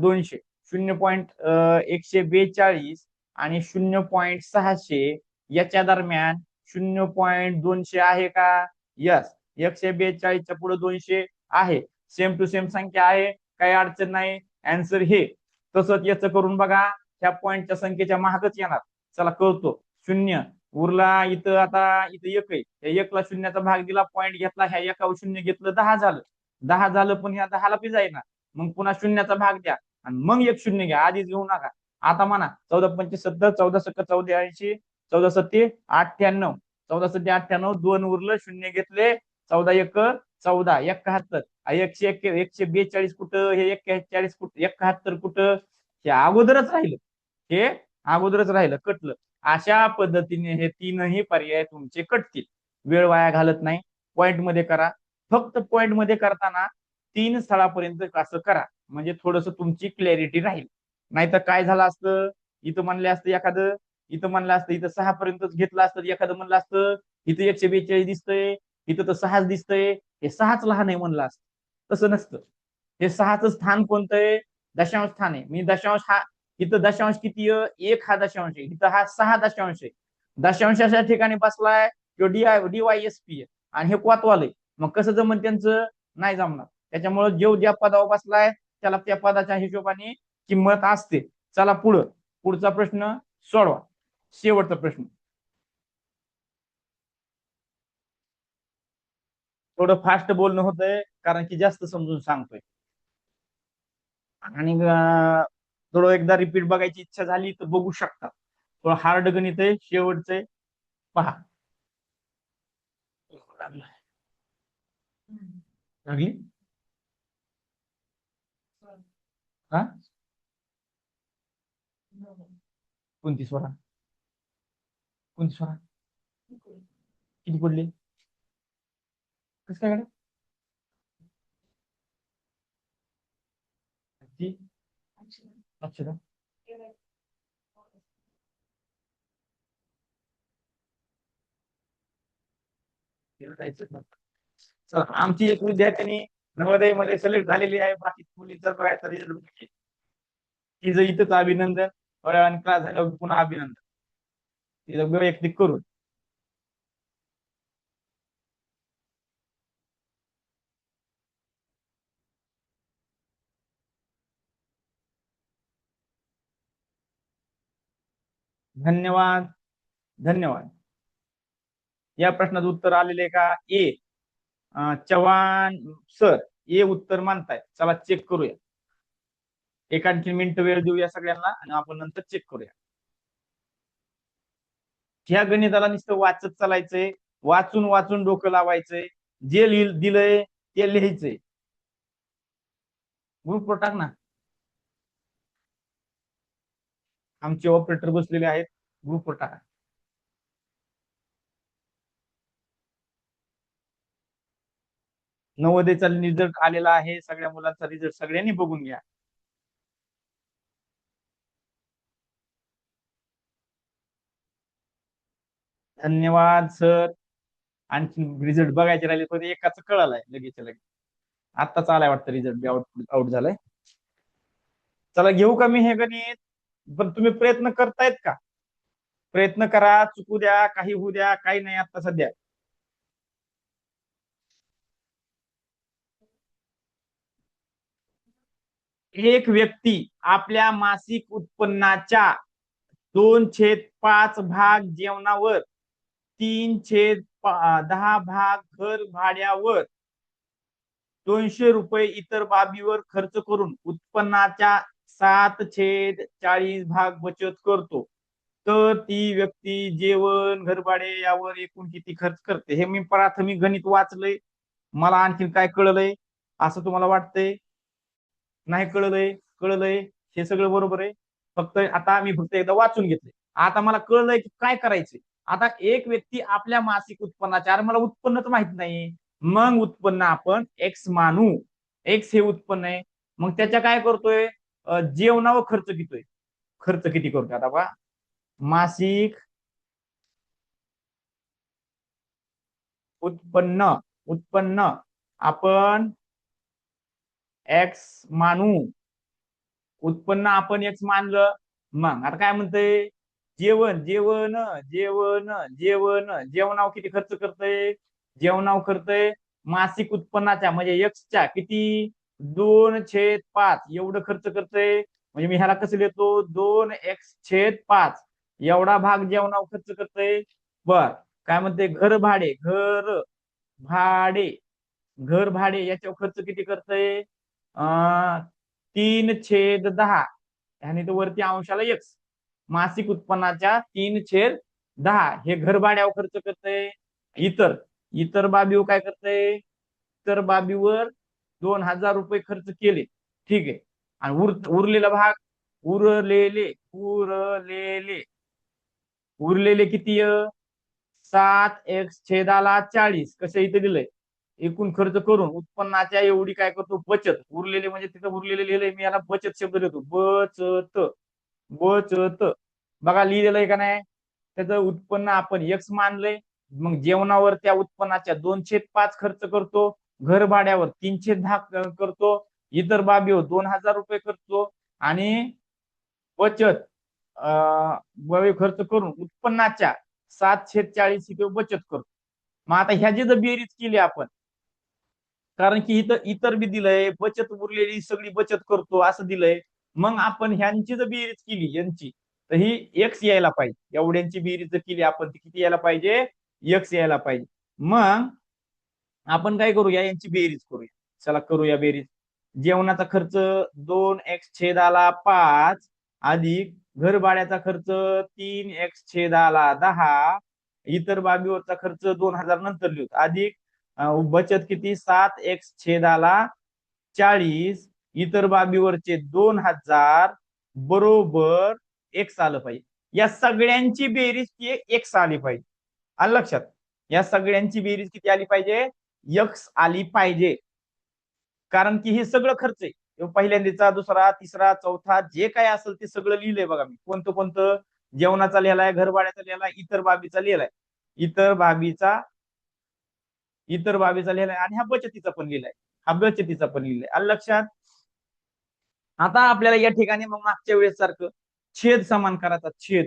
200 0.142 आणि 0.600 याच्या दरम्यान 0.200 आहे का? यस. 142च्या पुढे 200 आहे. सेम टू सेम संख्या आहे, काही अडचण नाही. आन्सर हे. तसंच याचं करून बघा, ह्या पॉईंटच्या संख्येच्या महागच येणार. चला करतो. 0 उरला इथं, आता इथं 1 आहे, या 1ला शून्याचा भाग दिला, पॉईंट घेतला, ह्या 1वर 0 घेतलं, 10 झालं. 10 झालं, पण ह्या 10ला बी जाईना. मग पुन्हा शून्याचा भाग द्या आणि मग 1 शून्य घ्या, आधीच घेऊ नका. आता म्हणा 14-5 70 14-6 84 14-7 98 14-7 98 2 उरलं, शून्य घेतले, 14-1 14 71 142 कुठं, हे 41 कुठं, 71 कुठं, हे अगोदरच राहिलं. हे अगोदरच राहिलं, कटलं. अशा पद्धतीने हे तीनही पर्याय तुमचे कटतील. वेळ वाया घालत नाही. पॉइंट मध्ये करा. फक्त पॉइंट मध्ये करताना 3 स्थळापर्यंत असं करा, म्हणजे थोडस तुमची क्लॅरिटी राहील. नाहीतर काय झालं असतं, इथं म्हणलं असतं एखादं, इथं म्हणलं असतं इथं 6 पर्यंतच घेतलं असतं, एखादं म्हणलं असतं इथं 142 दिसतंय, इथं तर 6च दिसतंय, हे 6च लहान आहे म्हणलं असतं. तसं नसतं. हे 6चं स्थान कोणतं आहे? दशांश स्थान आहे. मी दशांश हा, इथं दशांश किती आहे? 1 हा दशांश आहे. इथं हा 6 दशांश आहे. दशांशाच्या ठिकाणी बसलाय किंवा DYSP आहे आणि हे क्वातवालय. मग कसं जमन त्यांचं? नाही जमणार. त्याच्यामुळे जो ज्या पदावर बसलाय त्याला त्या पदाच्या हिशोबाने किंमत असते. चला पुढचा प्रश्न सोडवा. शेवटचा प्रश्न. थोडं फास्ट बोलणं होतंय कारण की जास्त समजून सांगतोय. आणि थोडं एकदा रिपीट बघायची इच्छा झाली तर बघू शकता. थोडं हार्ड गणित आहे, शेवटचे पहा. लागली हा, कोणती स्वरा, कोणती स्वरा किती पडली, कसं काय ती अक्षरा चला, आमची एक विद्यार्थिनी नवोदयमध्ये सिलेक्ट झालेली आहे. बाकी मुलीचं बघायचं रिझल्ट, तिचं इथंच अभिनंदन. थोड्या वेळाने क्लास झाल्यावर पुन्हा अभिनंदन तिचं वैयक्तिक करून. धन्यवाद. धन्यवाद. या प्रश्नाचं उत्तर आलेले का? ए चव्हाण सर, ए उत्तर मानताय. चला चेक करूया. एक आणखी मिनिट वेळ देऊया सगळ्यांना आणि आपण नंतर चेक करूया. ह्या गणिताला नुसतं वाचत चालायचंय, वाचून वाचून डोकं लावायचंय, जे दिलंय ते लिहायचंय. ग्रुपवर टाक ना. आमचे ऑपरेटर बसलेले आहेत, ग्रुपवर टाका. नवोदयचा रिझल्ट आलेला आहे, सगळ्या मुलांचा रिझल्ट सगळ्यांनी बघून घ्या. धन्यवाद सर. आणखी रिझल्ट बघायचे राहिले पण एकाच कळालाय लगेच लगेच. आत्ताच आलाय वाटतं रिझल्ट, आउट आउट झालाय. चला घेऊ का मी हे गणित? पण तुम्ही प्रयत्न करतायत का? प्रयत्न करा, चुकू द्या, काही होऊ द्या, काही नाही आता सध्या. एक व्यक्ती आपल्या मासिक उत्पन्नाच्या 2/5 भाग जेवणावर, 3/10 भाग घर भाड्यावर, 200 रुपये इतर बाबीवर खर्च करून उत्पन्नाच्या 7/40 भाग बचत करतो. तर ती व्यक्ती जेवण, घरभाडे यावर एकूण किती खर्च करते? हे मी प्राथमिक गणित वाचलंय. मला आणखी काय कळलंय असं तुम्हाला वाटतंय? नाही कळलंय? कळलंय? हे सगळं बरोबर आहे. फक्त आता मी फक्त एकदा वाचून घेतलंय. आता मला कळलंय की काय करायचंय. आता एक व्यक्ती आपल्या मासिक उत्पन्नाच्या, अरे मला उत्पन्नच माहित नाही, मग उत्पन्न आपण एक्स मानू. एक्स हे उत्पन्न आहे. मग त्याच्या काय करतोय? जेवणावर खर्च किती, खर्च किती करतोय आता बघा. मासिक उत्पन्न, उत्पन्न आपण एक्स मानू. उत्पन्न आपण एक्स मानलं. मग आता काय म्हणतंय? जेवण, जेवण, जेवण, जेवण, जेवणावर किती खर्च करतय? जेवणावर करतय मासिक उत्पन्नाच्या म्हणजे एक्सच्या किती? 2/5 एवढं खर्च करतय. म्हणजे मी ह्याला कसं लिहितो? 2x/5 एवढा भाग जेवणावर खर्च करतय. बर, काय म्हणते? घर भाडे, घर भाडे, घर भाडे याच्यावर खर्च किती करतय? 3/10. आणि तो वरती अंशाला एक्स. मासिक उत्पन्नाच्या 3/10 हे घर भाड्यावर खर्च करतय. इतर इतर बाबीवर काय करतय? इतर बाबीवर 2,000 रुपये खर्च केले. ठीक आहे. आणि उरलेला भाग, उरलेले उरलेले उरलेले किती? 7x/40. कसं इथे दिलंय? एकूण खर्च करून उत्पन्नाच्या एवढी काय करतो? बचत. उरलेले म्हणजे तिथं उरलेले लिहिलंय मी, याला बचत शब्द लिहितो. बचत, बचत. बघा लिहिलेलं आहे का नाही? त्याचं उत्पन्न आपण एक्स मानलंय. मग जेवणावर त्या उत्पन्नाच्या 2/5 खर्च करतो. घर भाड्यावर 3/10 करतो. इतर बाबीवर 2,000 रुपये करतो. आणि बचत खर्च करून उत्पन्नाच्या 7/40 ही बचत करतो. मग आता ह्याची जर बेरीज केली आपण, कारण की इथं इतर बी दिलंय, बचत उरलेली सगळी बचत करतो असं दिलंय. मग आपण ह्यांची जर बेरीज केली यांची, तर ही एक्स यायला पाहिजे. एवढ्यांची बेरीज जर केली आपण, ती किती यायला पाहिजे? एक्स यायला पाहिजे. मग आपण काय करूया? यांची बेरीज करूया. चला करूया बेरीज. जेवणाचा खर्च 2x/5 अधिक घर भाड्याचा खर्च 3x/10, इतर बाबीवरचा खर्च 2,000 नंतर लिहू, अधिक बचत किती? 7x/40 इतर बाबीवरचे 2,000 बरोबर एक्स आलं पाहिजे. या सगळ्यांची बेरीज एक्स आली पाहिजे. आलं लक्षात? या सगळ्यांची बेरीज किती आली पाहिजे? एक्स आली पाहिजे. कारण की हे सगळं खर्च आहे. पहिल्यांदाचा, दुसरा, तिसरा, चौथा जे काय असेल ते सगळं लिहिलंय बघा मी. कोणतं कोणतं? जेवणाचा लिहिलाय, घर भाड्याचा लिहिलाय, इतर बाबीचा लिहिलाय, इतर बाबीचा, इतर बाबीचा लिहिलाय, आणि हा बचतीचा पण लिहिलाय, हा बचतीचा पण लिहिलाय. आलं लक्षात? आता आपल्याला या ठिकाणी मग मागच्या वेळेस सारखं छेद समान करायचा. छेद,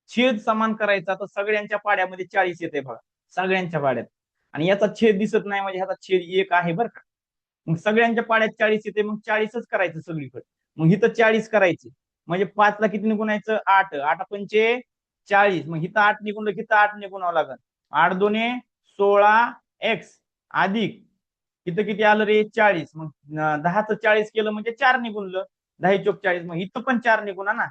छेद समान करायचा. तर सगळ्यांच्या पाड्यामध्ये 40 येते बघा, सगळ्यांच्या पाड्यात. आणि याचा छेद दिसत नाही म्हणजे ह्याचा छेद 1 आहे बरं का. मग सगळ्यांच्या पाड्यात 40 येते, मग 40च करायचं सगळीकडे. मग इथं 40 करायचे म्हणजे 5 ला किती निघून यायचं? 8. 8×5 = 40. मग इथं 8 निघून, इथं 8 निघून लागल. 8×2 = 16x अधिक इथं किती आलं रे? 40. मग 10चं 40 केलं म्हणजे 4 निघूनलं. 10 × 40. मग इथं पण 4 निघून ना.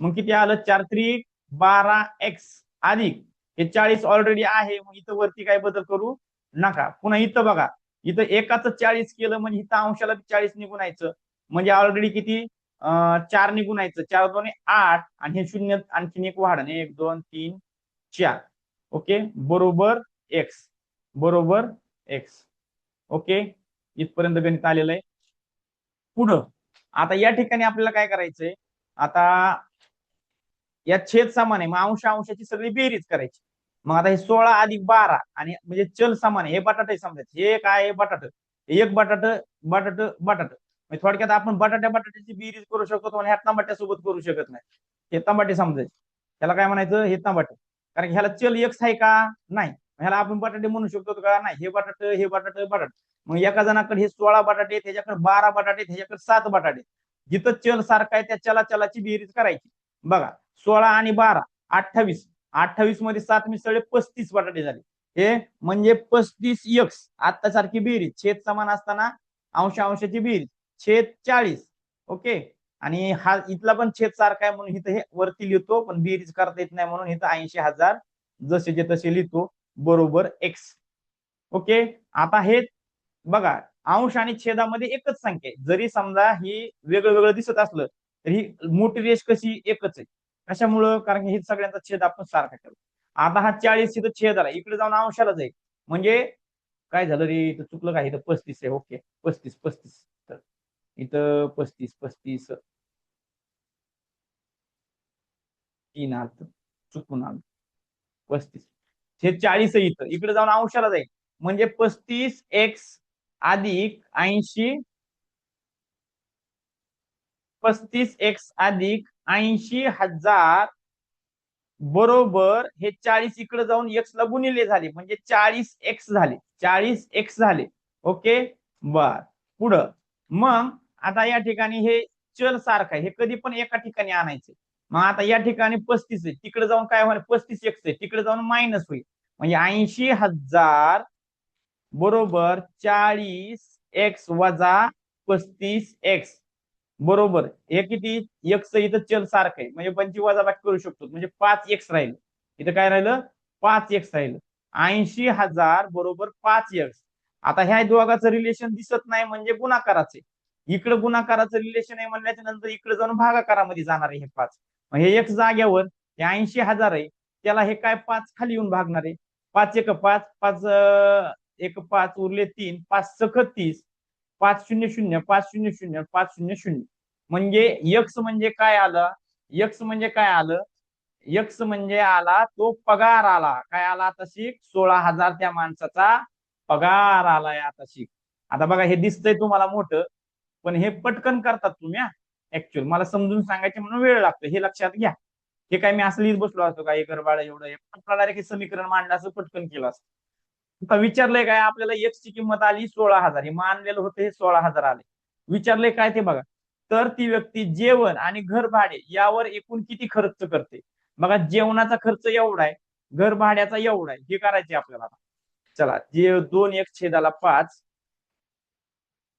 मग किती आलं? 4×3 = 12x अधिक हे 40 ऑलरेडी आहे. मग इथं वरती काय बदल करू नका. पुन्हा इथं बघा, इथं एकाच 40 केलं म्हणजे इथं अंशाला 40 निघून यायचं. म्हणजे ऑलरेडी किती? 4 गुणायचं, 4 2 8 आणि हे शून्य आणखीन एक वाढण 1 2 3 4. ओके, बरोबर एक्स, बरोबर एक्स. ओके, इथपर्यंत गणित आलेलं आहे. पुढं आता या ठिकाणी आपल्याला काय करायचंय, आता या छेद समान आहे, मग अंश अंशाची सगळी बेरीज करायची. मग आता हे 16 + 12 आणि म्हणजे चल समान आहे, हे बटाटे समजायचे, हे काय आहे बटाट, एक बटाट बटाट बटाट. म्हणजे थोडक्यात आपण बटाट्याची बेरीज करू शकतो, पण ह्या टमाट्यासोबत करू शकत नाही. हे टमाटे समजायचे, त्याला काय म्हणायचं, हे टमाटे. कारण ह्याला चल एक्स आहे का, नाही. ह्याला आपण बटाटे म्हणू शकतो का, नाही. हे बटाट हे बटाट बटाट. मग एका जणाकडे हे 16 बटाटे, त्याच्याकडे 12 बटाटे, त्याच्याकडे 7 बटाटे. जिथं चल सारखा आहे त्या चलाची बेरीज करायची. बघा, 16 आणि 12 28, 28 मध्ये 7 मिसळले 35 बटाटे झाले. हे म्हणजे 35 एक्स. आता सारखी बेरीज, छेद समान असताना अंश अंशाची बेरीज, छेद 40. ओके, आणि हा इथला पण छेद सारखा आहे म्हणून इथं हे वरती लिहितो, पण बेरीज करता येत नाही म्हणून इथं 80,000 जसेचे तसे लिहितो, बरोबर एक्स. ओके, आता हे बघा, अंश आणि छेदामध्ये एकच संख्या आहे, जरी समजा ही वेगळं वेगळं दिसत असलं तरी मोठी रेष कशी एकच आहे. कशामुळं, कारण की हे सगळ्यांचा छेद आपण सारखा केला. आता हा 40 इथं छेद आला, इकडे जाऊन अंशाला जाईल, म्हणजे काय झालं रे, इथं चुकलं का, इथं 35 आहे. ओके, 35 तर इथं 35 3 आलं, चुकून आलं 35. हे 40 आहे, इथं इकडे जाऊन अंशाला जाईल, म्हणजे 35x अधिक 80, 35x अधिक 80,000 बरोबर हे 40 इकडे जाऊन एक्स ला गुणिले झाले, म्हणजे 40x झाले, 40x झाले. ओके, बर. पुढं मग आता या ठिकाणी हे चल सारखं आहे, हे कधी पण एका ठिकाणी आणायचे. मग आता या ठिकाणी 35 आहे, तिकडे जाऊन काय होईल, 35x आहे, तिकडे जाऊन मायनस होईल, म्हणजे 80,000 बरोबर 40x - 35x बरोबर हे किती, एक्स इथं चल सारखं आहे, म्हणजे पंची वजाबाकी करू शकतो, म्हणजे 5x राहील. इथं काय राहिलं, 5x राहिलं. 80,000 बरोबर 5x. आता ह्या दोघांचं रिलेशन दिसत नाही, म्हणजे गुणाकाराचे. इकडे गुणाकाराचं रिलेशन आहे म्हणल्याच्या नंतर इकडे जाऊन भागाकारामध्ये जाणार आहे हे 5. हे एक जाग्यावर हे 80,000 आहे, त्याला हे काय 5 खाली येऊन भागणार आहे. 5 1 5, 5 1 5 उरले 3, 5 सख 30, 5 0 0 5 0 0 5 0 0. म्हणजे यक्स म्हणजे काय आलं, यक्स म्हणजे काय आलं, यक्स म्हणजे आला तो पगार आला, काय आला आता शिक, 16,000 त्या माणसाचा पगार आलाय आता शिक. आता बघा, हे दिसतंय तुम्हाला मोठं, पण हे पटकन करतात तुम्ही. ऍक्च्युअल मला समजून सांगायचे म्हणून वेळ लागतो, हे लक्षात घ्या. हे काय मी असं लिहित बसलो असतो का, एक बाळ एवढं डायरेक्ट समीकरण मांडलं असं पटकन केलं असतं. आता विचारलंय काय आपल्याला, एक्स ची किंमत आली 16,000, हे मानलेलं होतं, हे 16,000 आले. विचारलंय काय ते बघा, तर ती व्यक्ती जेवण आणि घर भाडे यावर एकूण किती खर्च करते. बघा, जेवणाचा खर्च एवढा आहे, घर भाड्याचा एवढा आहे, हे करायचे आपल्याला. चला, जे 2x/5,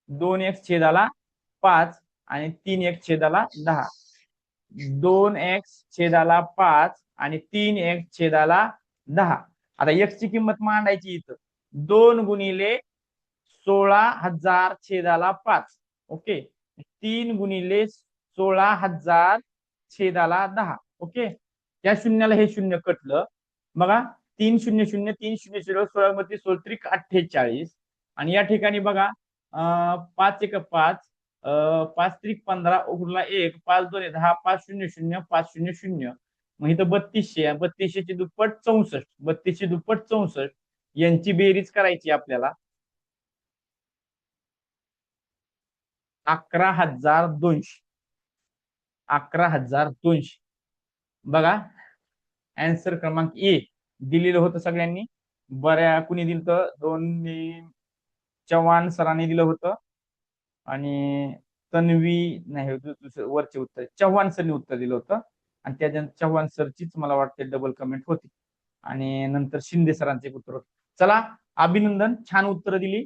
2x/5 आणि 3x/10, 2x/5 आणि 3x/10. आता एक्स ची किंमत मांडायची इथं, 2 गुणिले 16,000/5. ओके, 3 गुणिले 16,000/10. ओके, या शून्याला हे शून्य कटलं. बघा, 3 0 0 3 0 0 16 32 16 त्रिक 48. आणि या ठिकाणी बघा, 5 1 5, 5 त्रिक 15 उरला 1, 5 2 10, 5 0 0 5 0 0. मग इथं 3200, 3200 दुप्पट 64, 3200 दुप्पट 64 यांची बेरीज करायची आपल्याला. 11,200, 11,200. बघा, आन्सर क्रमांक ए दिलेलं होतं सगळ्यांनी. बऱ्या कुणी दिलं तर दोन, चव्हाण सरांनी दिलं होतं, आणि तन्वी नाही, वरचे उत्तर चव्हाण सरनी उत्तर दिलं होतं, आणि त्याच्यानंतर चव्हाण सरचीच मला वाटते डबल कमेंट होती, आणि नंतर शिंदे सरांचे उत्तर होते. चला, अभिनंदन, छान उत्तर दिली.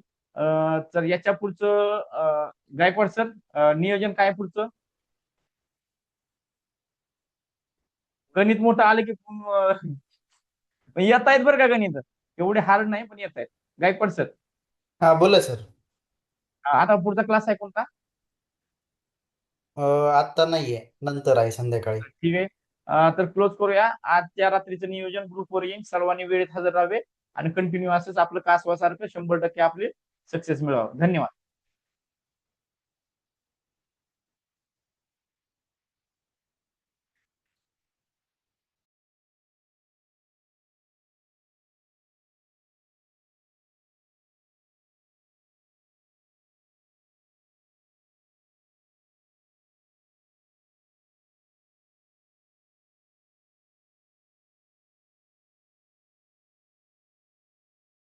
तर याच्या पुढचं गायकवाड सर, नियोजन काय पुढचं, गणित मोठं आलं की येत आहेत बरं का गणित, एवढे हार्ड नाही पण येत आहेत. गायकवाड सर, हा बोला सर. आता पुढचा क्लास आहे कोणता. आत्ता नाहीये, नंतर आहे संध्याकाळी. ठीक आहे. तर क्लोज करूया. आजच्या रात्रीचं नियोजन ग्रुपवर येईल. सर्वांनी वेळेत हजर राहावे आणि कंटिन्यू असंच आपलं कासवासारखं 100% आपले सक्सेस मिळवावं. धन्यवाद.